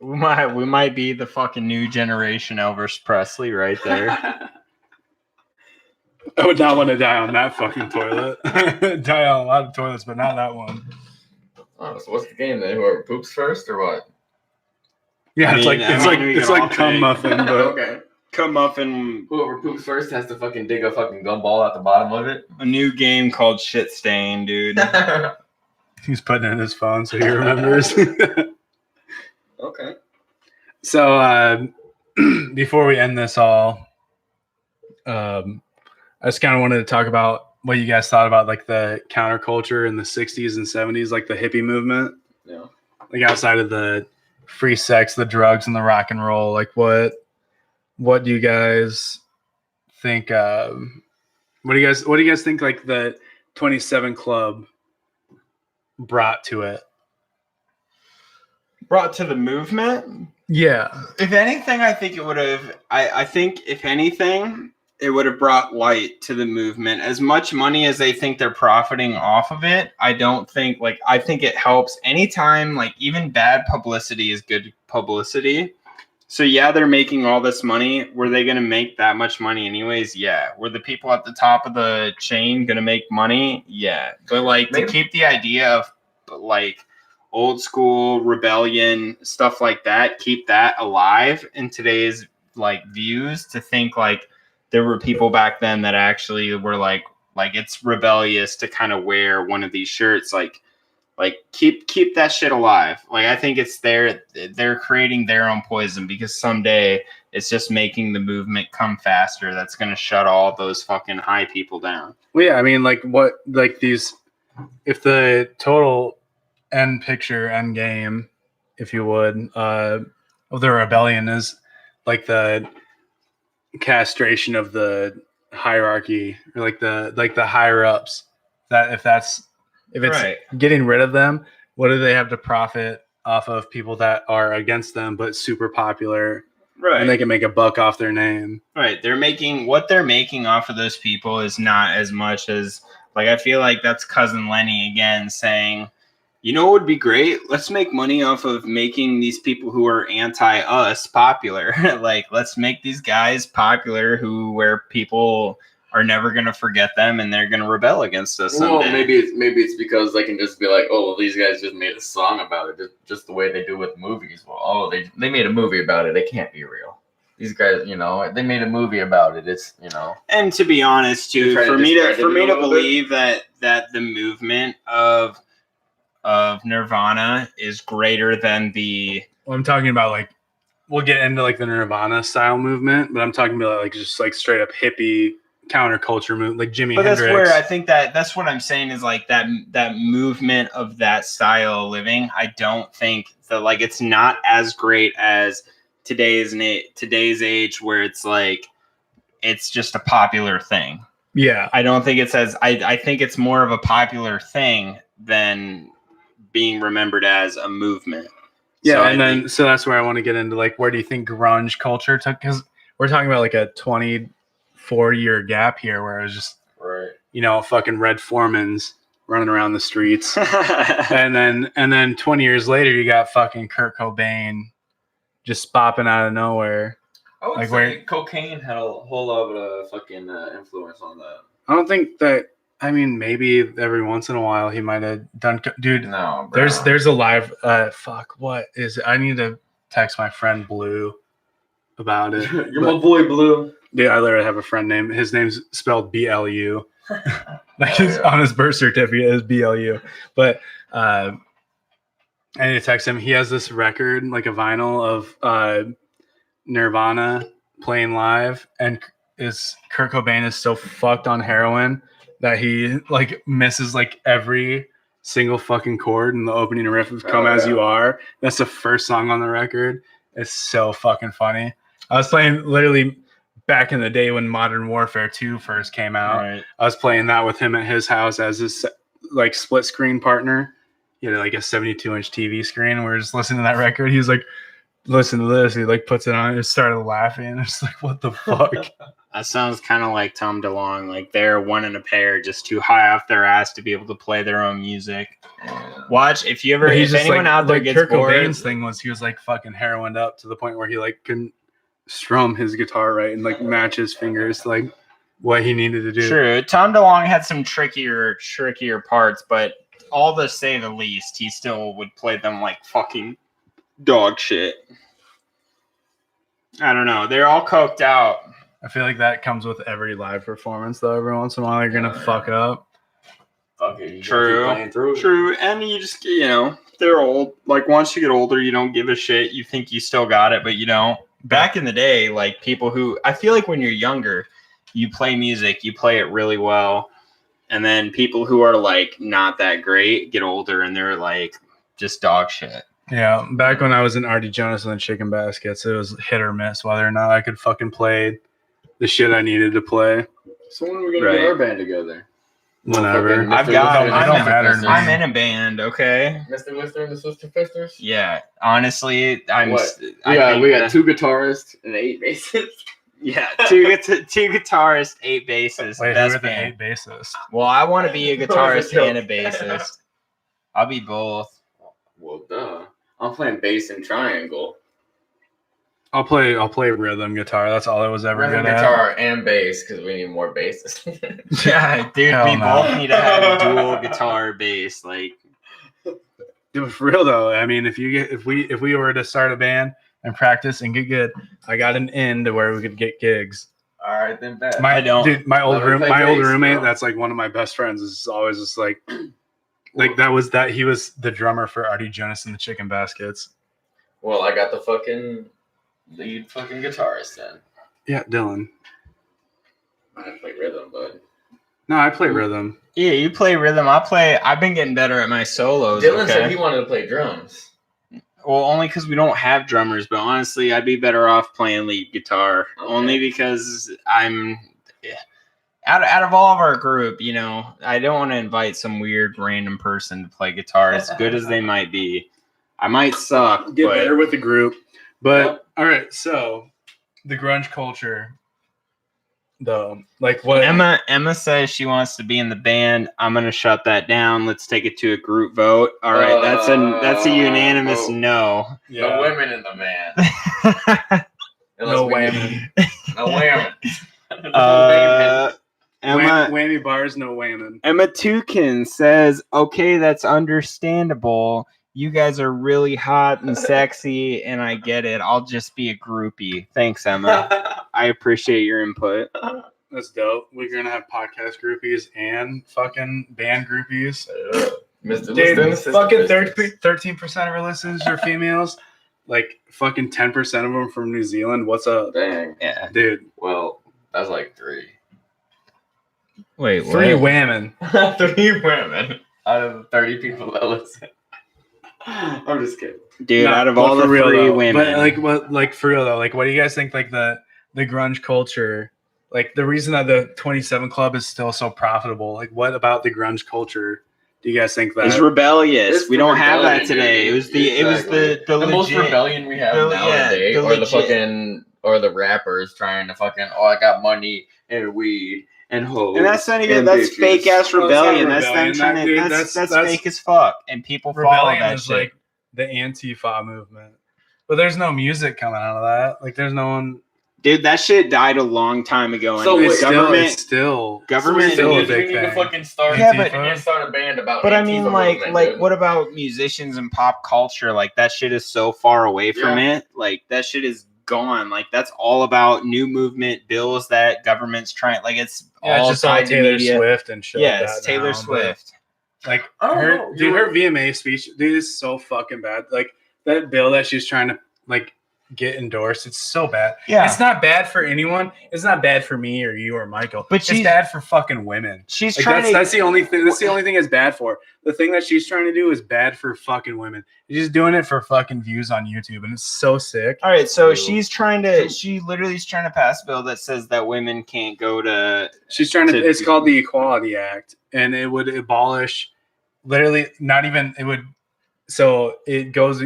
we might be the fucking new generation Elvis Presley right there. I would not want to die on that fucking toilet. Die on a lot of toilets, but not that one. Oh, so what's the game then? Whoever poops first or what? Yeah, I it's mean, like I it's mean, like we it's can all like cum take- muffin, but Okay. Come up in Whoever poops first has to fucking dig a fucking gumball at the bottom of it. a new game called Shit Stain, dude. He's putting it in his phone so he remembers. Okay. So before we end this all, I just kind of wanted to talk about what you guys thought about like the counterculture in the 60s and 70s, like the hippie movement. Yeah. Like outside of the free sex, the drugs, and the rock and roll. Like what do you guys think? What do you guys think? Like the 27 Club brought to it. Brought to the movement. Yeah. If anything, I think it would have. I think if anything, it would have brought light to the movement. As much money as they think they're profiting off of it, I don't think. Like, I think it helps anytime. Like, even bad publicity is good publicity. So yeah, they're making all this money. Were they going to make that much money anyways? Yeah. Were the people at the top of the chain going to make money? Yeah. But like to keep the idea of like old school rebellion stuff like that, keep that alive in today's like views, to think like there were people back then that actually were like it's rebellious to kind of wear one of these shirts, like keep that shit alive. Like I think it's they're creating their own poison, because someday it's just making the movement come faster. That's going to shut all those fucking high people down. Well, yeah, I mean, like what, like these, if the total end game, if you would, of the rebellion is like the castration of the hierarchy, or like the higher ups, that if it's Right. getting rid of them, what do they have to profit off of people that are against them but super popular? Right. And they can make a buck off their name. Right. They're making off of those people is not as much as, like, I feel like that's Cousin Lenny again saying, you know what would be great? Let's make money off of making these people who are anti-us popular. Like, let's make these guys popular where people are never going to forget them and they're going to rebel against us someday. Well, maybe it's because they can just be like, oh, well, these guys just made a song about it, just the way they do with movies. Well, oh, they made a movie about it. It can't be real. These guys, they made a movie about it. It's, And to be honest, too, for me to believe that the movement of Nirvana is greater than the. Well, I'm talking about, like, we'll get into like the Nirvana style movement, but I'm talking about like just like straight up hippie counterculture movement, like Jimi Hendrix. That's where I think that's what I'm saying is like that movement of that style of living. I don't think that, like, it's not as great as today's age, where it's like it's just a popular thing. Yeah, I don't think it says. I think it's more of a popular thing than being remembered as a movement. Yeah, so that's where I want to get into, like, where do you think grunge culture took? Because we're talking about like a 24-year gap here, where it was just fucking Red Foremans running around the streets, and then 20 years later you got fucking Kurt Cobain just popping out of nowhere. I would say cocaine had a whole lot of fucking influence on that. I don't think that. I mean, maybe every once in a while he might have done. Dude, no, bro. There's a live. What is it? I need to text my friend Blue about it. You're my boy Blue. Dude, I literally have a friend name. His name's spelled BLU. Like on his birth certificate is BLU. But I need to text him. He has this record, like a vinyl of Nirvana playing live, and Kurt Cobain is so fucked on heroin that he like misses like every single fucking chord in the opening riff of Come As You Are. That's the first song on the record. It's so fucking funny. I was playing literally back in the day when Modern Warfare 2 first came out. Right. I was playing that with him at his house as his like split screen partner. He had like a 72-inch TV screen. We're just listening to that record. He was like, listen to this. He like puts it on and just started laughing. It's like, what the fuck? That sounds kind of like Tom DeLonge. Like they're one in a pair, just too high off their ass to be able to play their own music. Watch if anyone out there gets Kurt bored. Cobain's thing was he was like fucking heroined up to the point where he like couldn't strum his guitar right and like match his fingers to like what he needed to do. True. Tom DeLonge had some trickier parts, but all to say the least, he still would play them like fucking dog shit. I don't know. They're all coked out. I feel like that comes with every live performance, though. Every once in a while, you're gonna fuck up. fuck it. You True. gotta keep playing through it. True, and you just, they're old. Like, once you get older, you don't give a shit. You think you still got it, but you don't. Back in the day, like, people who, I feel like when you're younger, you play music, you play it really well, and then people who are, like, not that great get older, and they're, like, just dog shit. Yeah, back when I was in Artie Jonas and the Chicken Baskets, it was hit or miss whether or not I could fucking play the shit I needed to play. So when are we gonna get our band together? Whenever. I've got it. It don't matter to me. I'm in a band, okay? Mr. Lister and the Sister Fisters? Yeah, honestly, I'm. What? I We got 2 guitarists and 8 bassists. Yeah, two guitarists, 8 basses. Wait, who Best are the band. 8 bassists? Well, I want to be a guitarist and a bassist. I'll be both. Well, duh. I'm playing bass and triangle. I'll play rhythm guitar. That's all I was ever Rhythm good guitar and bass because we need more basses. Yeah, dude, Hell we no. both need to have a dual guitar bass. Like, Dude, for real though, I mean, if we were to start a band and practice and get good, I got an in to where we could get gigs. All right, then bet. I don't. Dude, my old Let me play bass, roommate, bro. that's like one of my best friends, is always just like he was the drummer for Artie Jonas and the Chicken Baskets. Well, I got the fucking lead fucking guitarist then. Yeah, Dylan. I play rhythm, bud. No, I play rhythm. yeah, you play rhythm. I've been getting better at my solos. Dylan okay? said he wanted to play drums. Well, only because we don't have drummers, but honestly, I'd be better off playing lead guitar. Okay. Only because out of all of our group, I don't want to invite some weird random person to play guitar, as good as they might be. I might suck, Get but better with the group. But Yep. all right, so the grunge culture, though, like what Emma says she wants to be in the band. I'm gonna shut that down. Let's take it to a group vote. All right, that's a unanimous vote. no. Yeah. No women in the band. No women. No women. Emma Whammy bars, no whammon. Emma Tukin says, "Okay, that's understandable. You guys are really hot and sexy, and I get it. I'll just be a groupie." Thanks, Emma. I appreciate your input. That's dope. We're gonna have podcast groupies and fucking band groupies. Mr. Dude, Lister and the Sister fucking Fisters. 13% of our listeners are females. Like fucking 10% of them from New Zealand. What's up, Dang. Yeah. dude? Well, that's like 3. Wait, 3 whammon. 3 women out of the 30 people that listen. I'm just kidding. Dude, No, out of but all the for real, 3 though, women, but like for real though, like what do you guys think? Like the grunge culture, like the reason that the 27 Club is still so profitable. Like what about the grunge culture do you guys think that? it's rebellious. It's we the don't have that rebellion, today. dude. It was the The most legit- rebellion we have nowadays, the or the legit- fucking, or the rappers trying to fucking, I got money and weed and hoes. And that's not even and that's bitches. fake ass Well, it's not rebellion. That's them rebellion, trying that- to dude, that's that's fake as fuck. And people follow Rebellion that is shit. like the Antifa movement, but there's no music coming out of that. Like there's no one. Dude, that shit died a long time ago. So And wait, It's still government still a we big need to thing. fucking start. Yeah, we but- need to start a band about. But I Antifa mean, movement, dude. what about musicians and pop culture? Like that shit is so far away from it. Like that shit is gone. Like that's all about new movement bills that government's trying. Like it's Yeah, all it's just all tied to Taylor media. Swift and shit. Yeah, like it's that Taylor now, Swift. but, like I don't her, know. dude, her VMA speech, dude, is so fucking bad. Like that bill that she's trying to like get endorsed, it's so bad. Yeah. It's not bad for anyone. It's not bad for me or you or Michael. But it's she's- bad for fucking women. She's Like trying that's the only thing. That's the only thing it's bad for. The thing that she's trying to do is bad for fucking women. She's doing it for fucking views on YouTube, and it's so sick. All right, so Ew. she literally is trying to pass a bill that says that women can't go to. She's trying to. To- It's called the Equality Act, and it would abolish. Literally, not even it would. So it goes.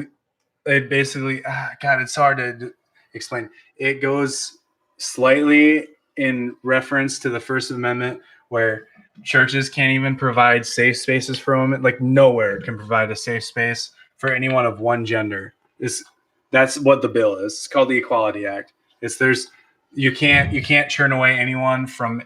It basically. God, it's hard to explain. It goes slightly in reference to the First Amendment, where churches can't even provide safe spaces for women. Like nowhere can provide a safe space for anyone of one gender. That's what the bill is. It's called the Equality Act. You can't turn away anyone from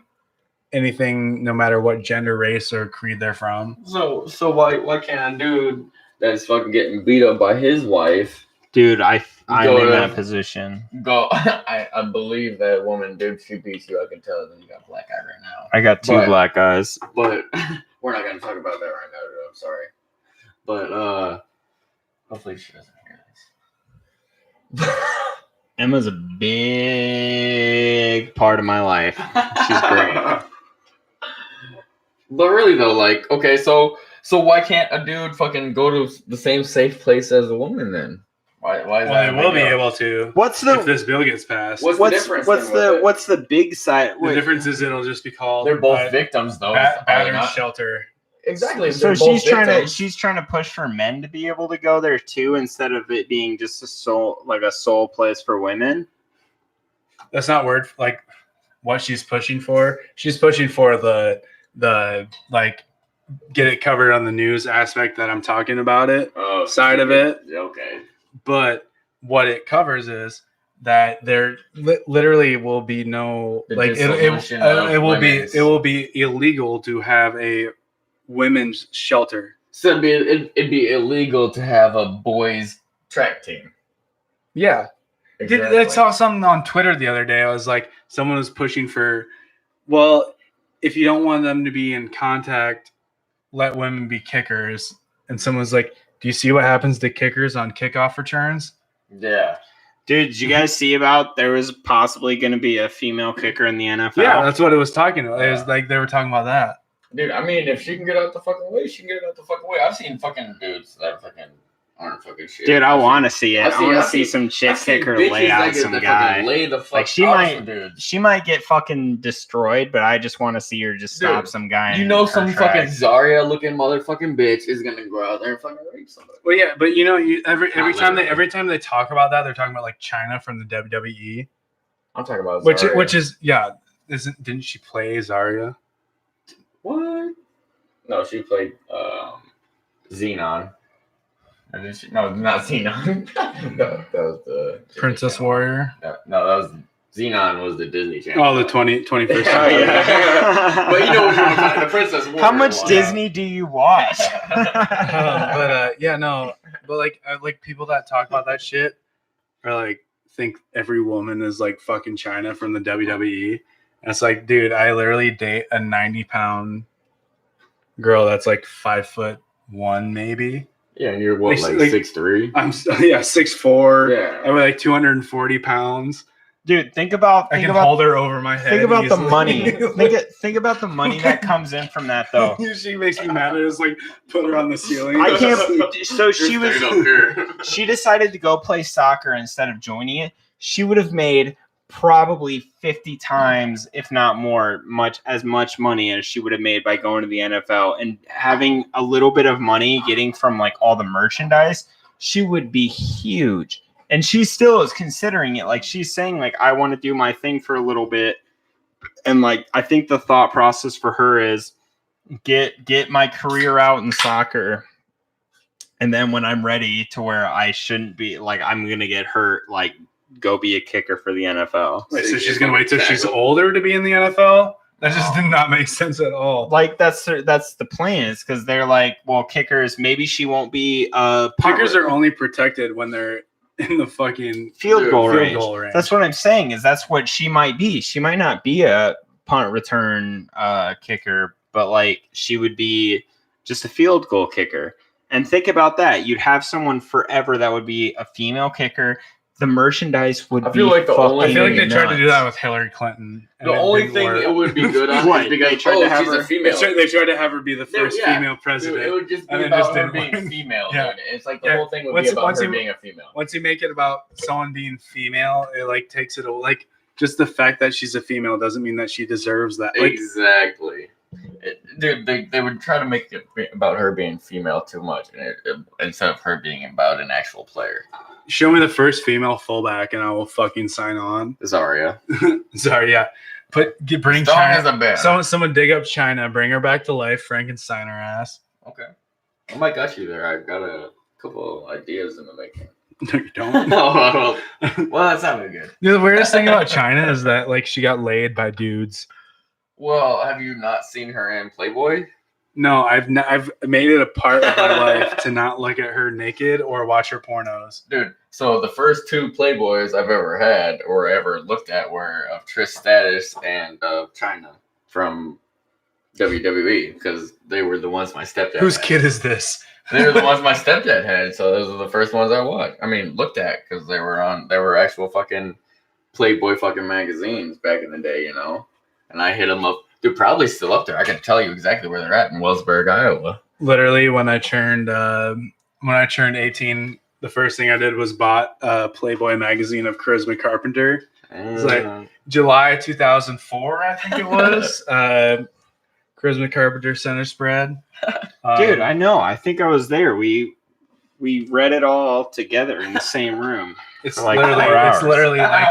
anything, no matter what gender, race, or creed they're from. So why can't a dude that's fucking getting beat up by his wife Dude, I'm Go in to- that position. go? I believe that woman, dude, she beats you. I can tell that you got black eye right now. I got 2 But- black eyes. But we're not gonna talk about that right now. Dude, I'm sorry, but hopefully she doesn't hear this. Emma's a big part of my life. She's great. But really though, like, okay, so why can't a dude fucking go to the same safe place as a woman then? Why is Well, that? they will be able to. What's if this bill gets passed? What's the difference then with it? what's the big side? The difference is it'll just be called They're both victims though. are they battered not? shelter. Exactly. So they're both victims. she's trying to push for men to be able to go there too, instead of it being just a sole place for women. That's not word like what she's pushing for. She's pushing for the like get it covered on the news aspect that I'm talking about it side of it. Okay. But what it covers is that there literally will be no like it will be illegal to have a women's shelter. So it'd be illegal to have a boys track team. Yeah. Exactly. I saw something on Twitter the other day. I was like, someone was pushing for, well, if you don't want them to be in contact, let women be kickers. And someone's like, do you see what happens to kickers on kickoff returns? Yeah. Dude, did you guys see about there was possibly going to be a female kicker in the NFL? Yeah, that's what it was talking about. It was like they were talking about that. Dude, I mean, if she can get out the fucking way, she can get out the fucking way. I've seen fucking dudes that fucking aren't fucking shit. Dude, I want to see it. I want to see some chick I've seen kicker bitches lay out that get some the guy. fucking lay the fuck Like she out might, some dudes. she might get fucking destroyed, but I just want to see her just stop Dude, some guy. You in know, her some tracks. fucking Zarya looking motherfucking bitch is gonna go out there and fucking rape somebody. Well, yeah, but you know, every literally. time they talk about that, they're talking about like China from the WWE, I'm talking about which Zarya. is didn't she play Zarya? What? No, she played Xenon. No, not Xenon. No, that was the Disney Princess Channel. Warrior. No, that was Xenon. Was the Disney Channel? Oh, the 21st Yeah, century. yeah. But you know what I'm talking about, the Princess Warrior. How much one. Disney do you watch? But like people that talk about that shit are like think every woman is like fucking China from the WWE. And it's like, dude, I literally date a 90-pound girl that's like 5'1" maybe. Yeah, and you're what, like 6'3"? I'm 6'4". Yeah. I weigh like 240 pounds. Dude, think about I can hold her over my head. Think about the easily. money. think about the money that comes in from that though. She makes me mad. I just like put her on the ceiling. I can't. So she You're was. staying up here. She decided to go play soccer instead of joining it. She would have made probably 50 times, if not more, as much money as she would have made by going to the NFL and having a little bit of money getting from like all the merchandise. She would be huge. And she still is considering it. Like she's saying, like, I want to do my thing for a little bit. And like, I think the thought process for her is get my career out in soccer. And then when I'm ready to where I shouldn't be, like, I'm going to get hurt, like, go be a kicker for the NFL. Wait, so she's going to wait till she's older to be in the NFL? That just did not make sense at all. Like, that's the plan, is because they're like, well, kickers, maybe she won't be kickers are only protected when they're in the fucking field goal range. range. That's what I'm saying, is that's what she might be. She might not be a punt return kicker, but like she would be just a field goal kicker. And think about that. You'd have someone forever that would be a female kicker. The merchandise would I feel like they tried to do that with Hillary Clinton. The only thing it would be good on is because they tried to have she's her, a female. They tried to have her be the first female president. Dude, it would just be and about her just being female. Yeah. Dude. It's like the whole thing would be about her being a female. Once you make it about someone being female, it like takes it like just the fact that she's a female doesn't mean that she deserves that. Like, Exactly. Dude, they would try to make it about her being female too much, instead of her being about an actual player. show me the first female fullback and I will fucking sign on. Zarya. Sorry, yeah. Bring Strong China. as a bear. Someone dig up China, bring her back to life, Frankenstein her ass. Okay. I might got you there. I've got a couple ideas in the making. No, you don't. Well, that sounded good. The weirdest thing about China is that like she got laid by dudes. Well, have you not seen her in Playboy? No, I've made it a part of my life to not look at her naked or watch her pornos. Dude, so the first two Playboys I've ever had or ever looked at were of Trish Stratus and of China from WWE because they were the ones my stepdad. Whose had. kid is this? They were the ones my stepdad had, so those were the first ones I watched. I mean, looked at because they were actual fucking Playboy fucking magazines back in the day, you know. And I hit them up. They're probably still up there. I can tell you exactly where they're at in Wellsburg, Iowa. Literally, when I turned 18, the first thing I did was bought a Playboy magazine of Charisma Carpenter. It was like July 2004, I think it was. Charisma Carpenter Center Spread. Dude, I know. I think I was there. We read it all together in the same room. It's like literally like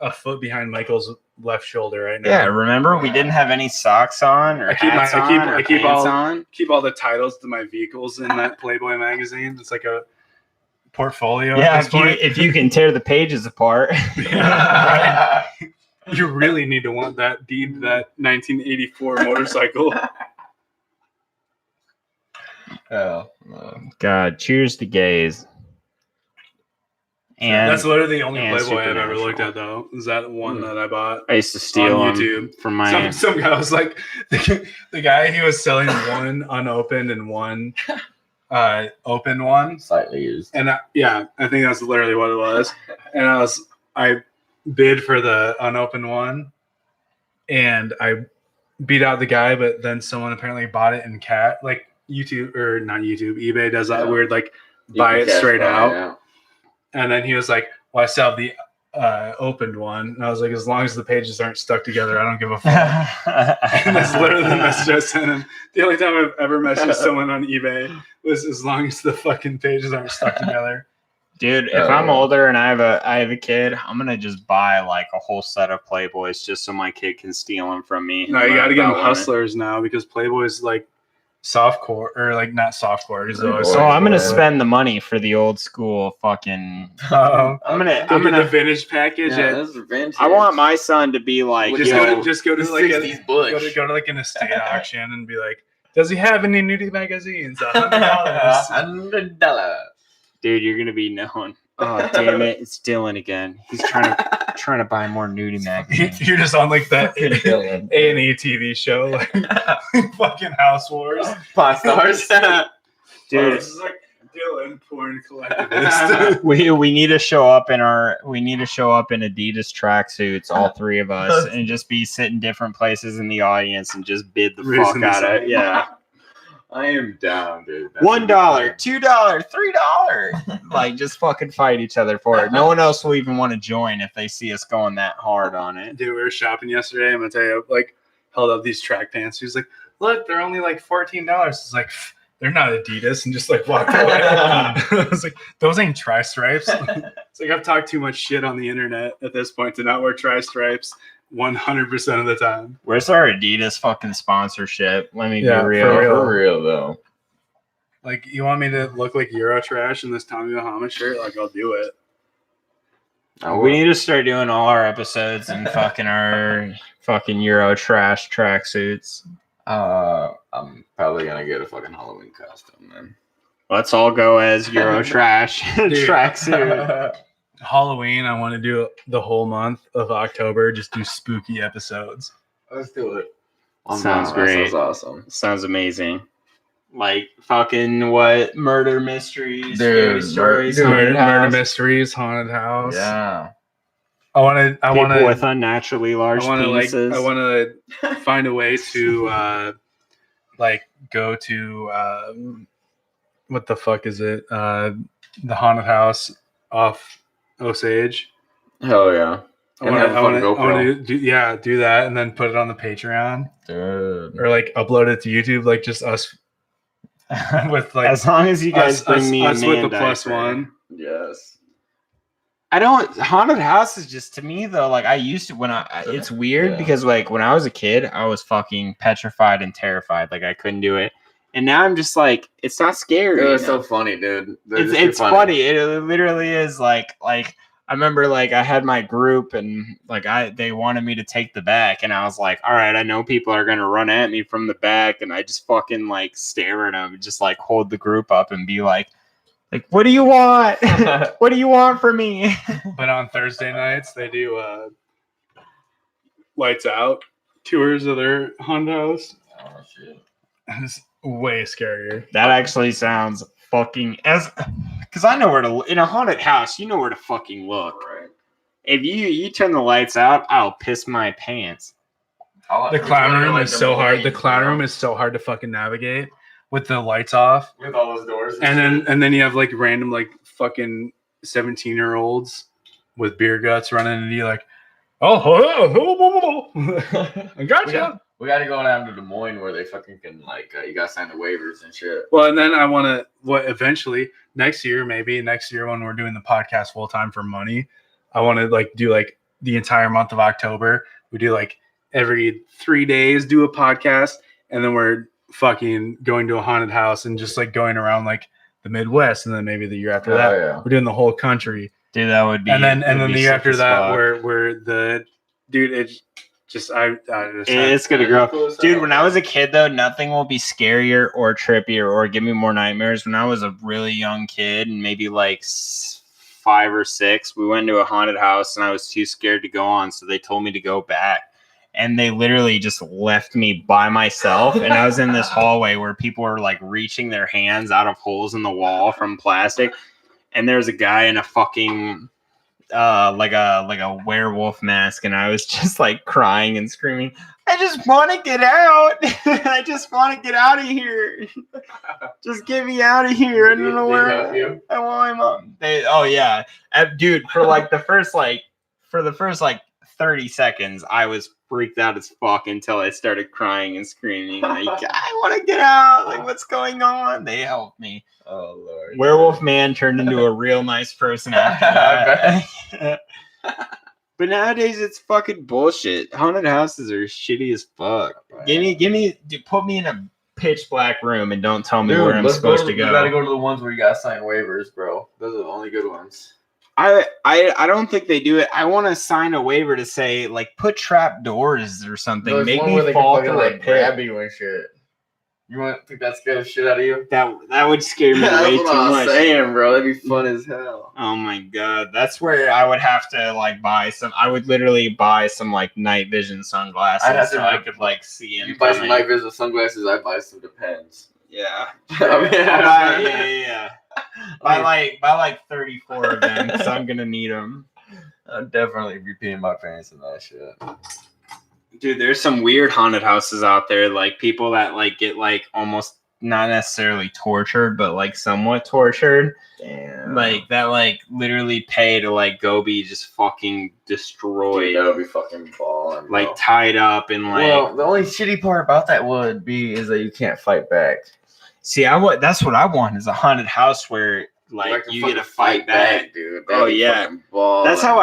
a foot behind Michael's left shoulder right now. Yeah, remember we didn't have any socks on or hats on or pants on. Keep all the titles to my vehicles in that Playboy magazine. It's like a portfolio. Yeah, if you can tear the pages apart. Yeah, right. You really need to want that deed, that 1984 motorcycle. Oh, God, cheers to gays. And that's literally the only Playboy I've ever Supernatural. looked at, though. Is that one that I bought I used to steal on them YouTube from my. Some guy was like, the guy, he was selling one unopened and one open one. slightly used. And I think that's literally what it was. And I bid for the unopened one, and I beat out the guy, but then someone apparently bought it in like YouTube, or not YouTube, eBay does that weird like buy it straight out. And then he was like, well, I still have the opened one. And I was like, as long as the pages aren't stuck together, I don't give a fuck. And that's literally the message I sent him. The only time I've ever messaged someone on eBay was as long as the fucking pages aren't stuck together. Dude, if I'm older and I have a kid, I'm gonna just buy like a whole set of Playboys just so my kid can steal them from me. No, you got to get them Hustlers now, because Playboy's like softcore, or like not softcore. So I'm gonna spend the money for the old school fucking. I'm gonna the vintage package. Yeah, this is vintage. I want my son to be like, Just go to like go to like an estate auction and be like, does he have any nudie magazines? $100. $100. Dude, you're gonna be known. Oh damn it, it's Dylan again. He's trying to buy more nudie magazines. You're just on like that A&E TV show, like fucking House Wars. Pop stars. Dude, This is like Dylan, porn collectivist. we need to show up in Adidas tracksuits, all three of us, and just be sitting different places in the audience and just bid the fuck out of it. Yeah. I am down, dude. $1, $2, $3. Like, just fucking fight each other for it. No one else will even want to join if they see us going that hard on it. Dude, we were shopping yesterday. I'm gonna tell you, like, held up these track pants. He was like, "Look, they're only like $14." It's like, they're not Adidas, and just like walked away. I was like, those ain't tri-stripes. It's like, I've talked too much shit on the internet at this point to not wear tri-stripes 100% of the time. Where's our Adidas fucking sponsorship? Let me be Yeah, real. For real though. Like, you want me to look like Eurotrash in this Tommy Bahama shirt? Like, I'll do it. We need to start doing all our episodes in fucking our fucking Euro trash tracksuits. I'm probably gonna get a fucking Halloween costume then. Let's all go as Euro trash tracksuit. Halloween, I want to do the whole month of October, just do spooky episodes. Let's do it. Sounds great. Sounds awesome. Sounds amazing. Like fucking what? Murder mysteries, Dude, scary stories, Dude, haunted murder house. mysteries, haunted house. Yeah. I want People with unnaturally large penises. I want to find a way to like go to what the fuck is it? The haunted house off Osage. Hell yeah. I want to do that, and then put it on the Patreon, Dude. or like upload it to YouTube, like just us with like, as long as you guys bring me us with the Amanda +1. Yes. I don't. Haunted house is just, to me though. Like, I used to it's weird because like when I was a kid, I was fucking petrified and terrified. Like, I couldn't do it, and now I'm just like, it's not scary. It was so funny, dude. It's funny. It literally is like I remember like I had my group and like they wanted me to take the back, and I was like, all right, I know people are gonna run at me from the back, and I just fucking like stare at them, just like hold the group up and be like, what do you want? What do you want from me? But on Thursday nights, they do lights out tours of their haunted house. Oh shit. It's way scarier. That actually sounds fucking because I know where to in a haunted house. You know where to fucking look. Right. If you turn the lights out, I'll piss my pants. The clown room is so hard. The clown room is so hard to fucking navigate with the lights off. With all those doors. And then you have like random like fucking 17-year-olds with beer guts running into you like, oh, I got you. We got to go down to Des Moines where they fucking can you got to sign the waivers and shit. Well, and then I want to eventually next year when we're doing the podcast full time for money, I want to like do like the entire month of October. We do like every 3 days do a podcast, and then we're fucking going to a haunted house and just like going around like the Midwest, and then maybe the year after that we're doing the whole country. Dude, that would be. And then the year after that we're the dude. It's just it's gonna grow, dude. When I was a kid, though, nothing will be scarier or trippier or give me more nightmares. When I was a really young kid, and maybe like 5 or 6, we went to a haunted house, and I was too scared to go on, so they told me to go back. And they literally just left me by myself. And I was in this hallway where people were like reaching their hands out of holes in the wall from plastic. And there's a guy in a fucking like a werewolf mask, and I was just like crying and screaming, I just want to get out. I just want to get out of here. Just get me out of here. I don't know where I want my mom. Yeah. Dude, for the first 30 seconds, I was freaked out as fuck until I started crying and screaming like, I want to get out. Like, what's going on? They helped me. Oh Lord. Werewolf man turned into a real nice person after that. But nowadays it's fucking bullshit. Haunted houses are shitty as fuck. Put me in a pitch black room and don't tell me where I'm supposed to go. You gotta go to the ones where you gotta sign waivers, bro. Those are the only good ones. I don't think they do it. I want to sign a waiver to say like put trap doors or something. There's Make one me where they fall can through fucking, a pit. grab you and shit. You think that scares the shit out of you? That would scare me way too much. Saying, bro, that'd be fun as hell. Oh my god, that's where I would have to like buy some. I would literally buy some like night vision sunglasses so I could like see him. You buy some night vision sunglasses. I buy some Depends. Yeah. I mean, yeah. Buy like 34 of them because I'm gonna need them. I'll definitely be peeing my pants in that shit. Dude, there's some weird haunted houses out there, like people that like get like almost not necessarily tortured, but like somewhat tortured. Damn. Like that, like literally pay to like go be just fucking destroyed. Dude, that would be fucking balling. Like tied up and like. Well, the only shitty part about that would be is that you can't fight back. See, that's what I want is a haunted house where like you get to fight back, dude. Oh yeah, that's how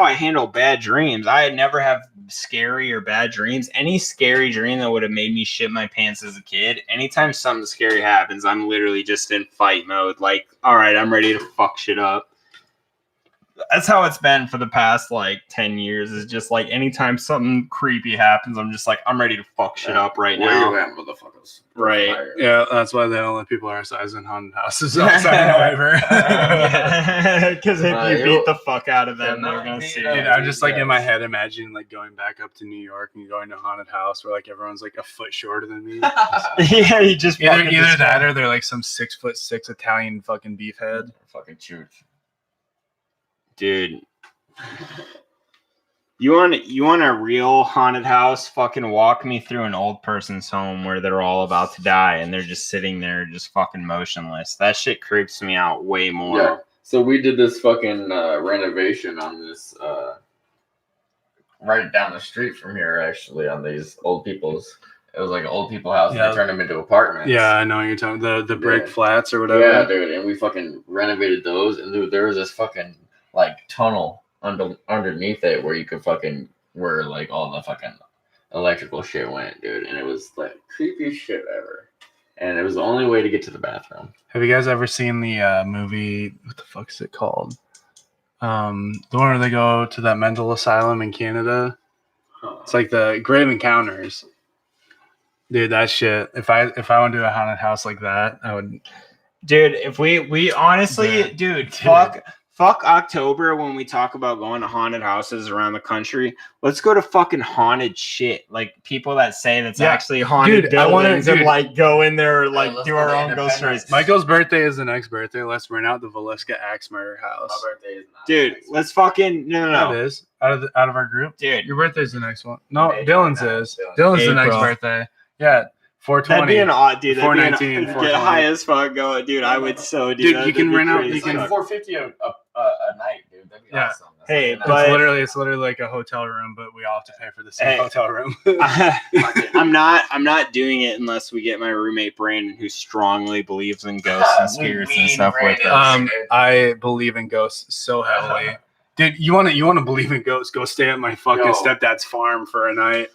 I handle bad dreams. I never have scary or bad dreams. Any scary dream that would have made me shit my pants as a kid. Anytime something scary happens, I'm literally just in fight mode. Like, all right, I'm ready to fuck shit up. That's how it's been for the past like 10 years. Is just like anytime something creepy happens, I'm just like, I'm ready to fuck shit up right now. Where you at, motherfuckers? Right. Yeah, that's why they don't let people our size in haunted houses outside a waiver. Because if you beat the fuck out of them, they're gonna see. Dude, I'm just like in my head imagining like going back up to New York and going to a haunted house where like everyone's like a foot shorter than me. Yeah, you just either that or they're like some 6'6" Italian fucking beef head. Fucking chooch. Dude, you want a real haunted house? Fucking walk me through an old person's home where they're all about to die and they're just sitting there just fucking motionless. That shit creeps me out way more. Yeah. So we did this fucking renovation on this right down the street from here, actually, on these old people's. It was like an old people house, and they turned them into apartments. Yeah, I know what you're talking. The brick flats or whatever. Yeah, dude, and we fucking renovated those, and dude, there was this fucking like tunnel underneath it where like all the fucking electrical shit went, dude, and it was like creepiest shit ever. And it was the only way to get to the bathroom. Have you guys ever seen the movie? What the fuck is it called? The one where they go to that mental asylum in Canada. It's like the Grave Encounters. Dude, that shit. If I went to a haunted house like that, I would. Dude, if we honestly, dude, Fuck October when we talk about going to haunted houses around the country. Let's go to fucking haunted shit. Like people that say that's actually haunted Dude, I wanna- buildings and dude. like go in there, like let's do go our to own ghost Independence. stories. Michael's birthday is the next birthday. Let's rent out the Villisca Axe Murder House. My birthday is not Dude, next let's fucking That no. is out of our group. Dude, Your birthday's the next one. No, May Dylan's 29th. is. Dylan's the next April. birthday. Yeah, 420. that'd be an odd dude. That'd be 419, an, get 420. high as fuck. Go, dude. I would so do Dude, that. you can That'd be rent out- crazy you It's as like fuck. $450 a night, dude. That'd be Yeah. awesome. That's Hey, like a but- nice- It's literally like a hotel room, but we all have to pay for the same Hey. hotel room. I'm not doing it unless we get my roommate Brandon, who strongly believes in ghosts and spirits and stuff with us. I believe in ghosts so heavily. Dude, you wanna believe in ghosts? Go stay at my fucking Yo. stepdad's farm for a night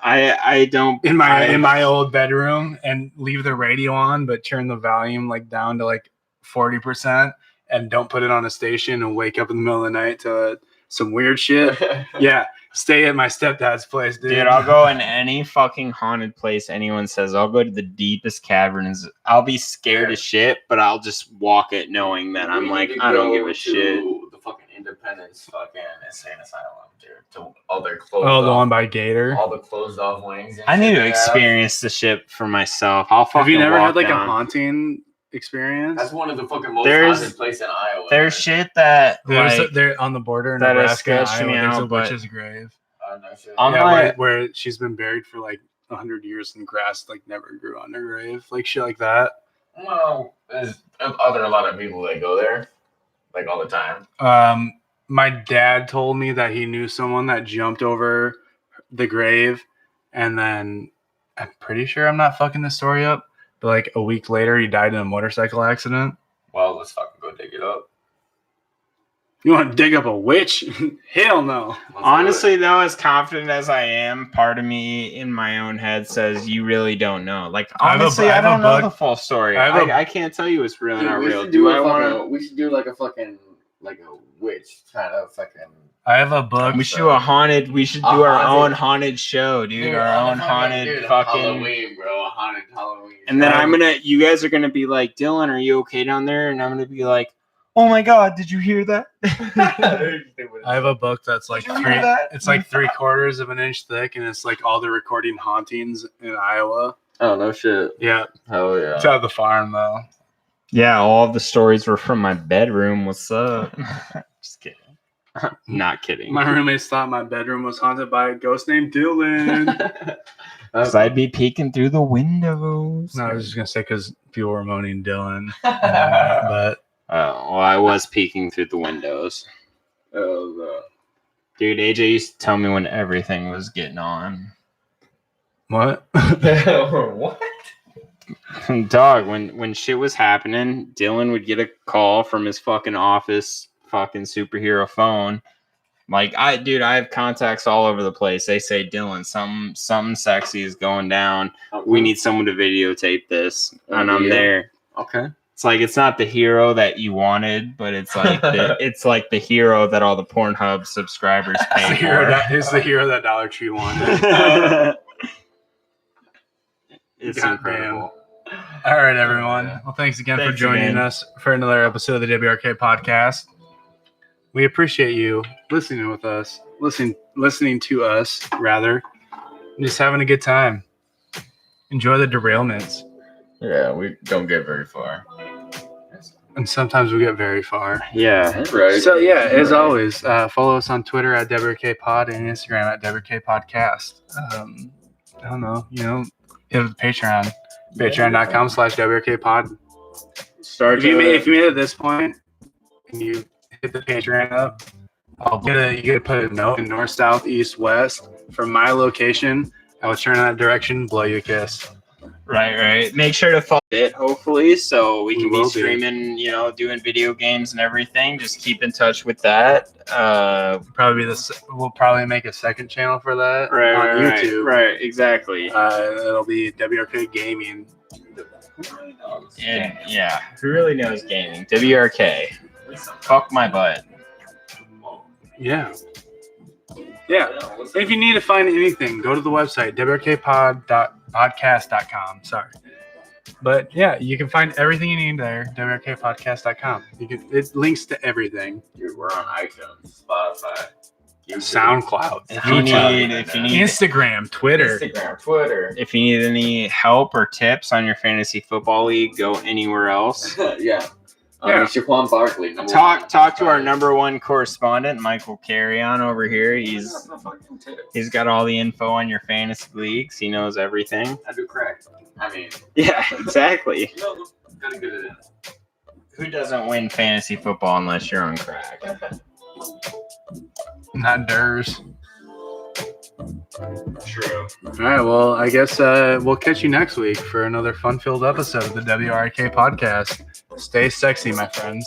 I don't in my old bedroom and leave the radio on, but turn the volume like down to like 40% and don't put it on a station and wake up in the middle of the night to some weird shit. Yeah, stay at my stepdad's place, dude. Dude, I'll go in any fucking haunted place anyone says. I'll go to the deepest caverns. I'll be scared as shit, but I'll just walk it knowing that I'm We like, need to I don't go give a to shit. The fucking Independence fucking insane asylum, dude. To all their closed Oh, the off, one by Gator. all the closed off wings. And I need shit to they have. experience the ship for myself. I'll fucking Have you never walk had like down. a haunting experience? That's one of the fucking most There's- haunted place in Iowa. There's shit that like, They're on the border in that has Nebraska and sketched me Iowa. There's a out, but- witch's grave. No shit. On Yeah, my- where she's been buried for like 100 years and grass like never grew on her grave, like shit like that. Well, are there a lot of people that go there, like all the time? My dad told me that he knew someone that jumped over the grave, and then I'm pretty sure I'm not fucking this story up, but like a week later he died in a motorcycle accident. Well, let's fucking go dig it up. You want to dig up a witch? Hell no. Let's do honestly though, as confident as I am, part of me in my own head says you really don't know. Like I have a- honestly, I I have a don't know book. the full story. I have a- I can't tell you it's real it. or not we real. should Do do I want to? We should do like a fucking like a witch kind of fucking. I have a book. We should do a haunted. We should do A our haunted- own haunted show, dude. Our own haunted fucking. Halloween, bro. A haunted Halloween. And then you guys are gonna be like, Dylan, are you okay down there? And I'm gonna be like, oh my god, did you hear that? I have a book that's like Did you hear that? it's like 3/4 of an inch thick, and it's like all the recording hauntings in Iowa. Oh no shit. Yeah, Hell yeah. it's out of the farm though. Yeah, all of the stories were from my bedroom. What's up? Just kidding. Not kidding. My roommates thought my bedroom was haunted by a ghost named Dylan. Because I'd be peeking through the windows. No, I was just gonna say because people were moaning Dylan, but Well, I was peeking through the windows. Dude, AJ used to tell me when everything was getting on. what? What? Dog, when shit was happening, Dylan would get a call from his fucking office fucking superhero phone. Like I have contacts all over the place. They say, Dylan, something sexy is going down. We need someone to videotape this. And I'm there. Okay. It's like it's not the hero that you wanted, but it's like it's like the hero that all the Pornhub subscribers pay It's the hero that Dollar Tree wanted. for. It's Goddamn. incredible. All right, everyone. Well, thanks again for Thanks joining again. us for another episode of the WRK podcast. We appreciate you listening with us, listening to us rather, and just having a good time. Enjoy the derailments, Yeah, we don't get very far. and sometimes we get very far. Yeah. Right. So yeah, as always, follow us on Twitter at WRKPod and Instagram at WRKPodcast. I don't know, you have the Patreon, patreon.com/WRKPod. Start If you made it to this point and you hit the Patreon up, you get to put a note in north, south, east, west from my location. I will turn in that direction, blow you a kiss. Right. Make sure to follow it, hopefully, so we can We will be be. streaming, doing video games and everything. Just keep in touch with that. We'll probably make a second channel for that on YouTube. Right, exactly. It'll be WRK Gaming. And yeah, who really knows gaming? WRK. Fuck my butt. Yeah. Yeah. And if you need to find anything, go to the website, WRKpod.podcast.com. Sorry. But yeah, you can find everything you need there, wrkpodcast.com. It links to everything. Dude, we're on iTunes, Spotify, SoundCloud, If you need Instagram, Twitter. If you need any help or tips on your fantasy football league, go anywhere else. yeah. Yeah. Shaquan Barkley. Talk to our number one correspondent, Michael Carrion over here. He's got all the info on your fantasy leagues. He knows everything. I do crack. I mean, yeah, exactly. Gotta get it in. Who doesn't win fantasy football unless you're on crack? Not Durs. True. All right, well, I guess we'll catch you next week for another fun-filled episode of the WRK podcast. Stay sexy, my friends.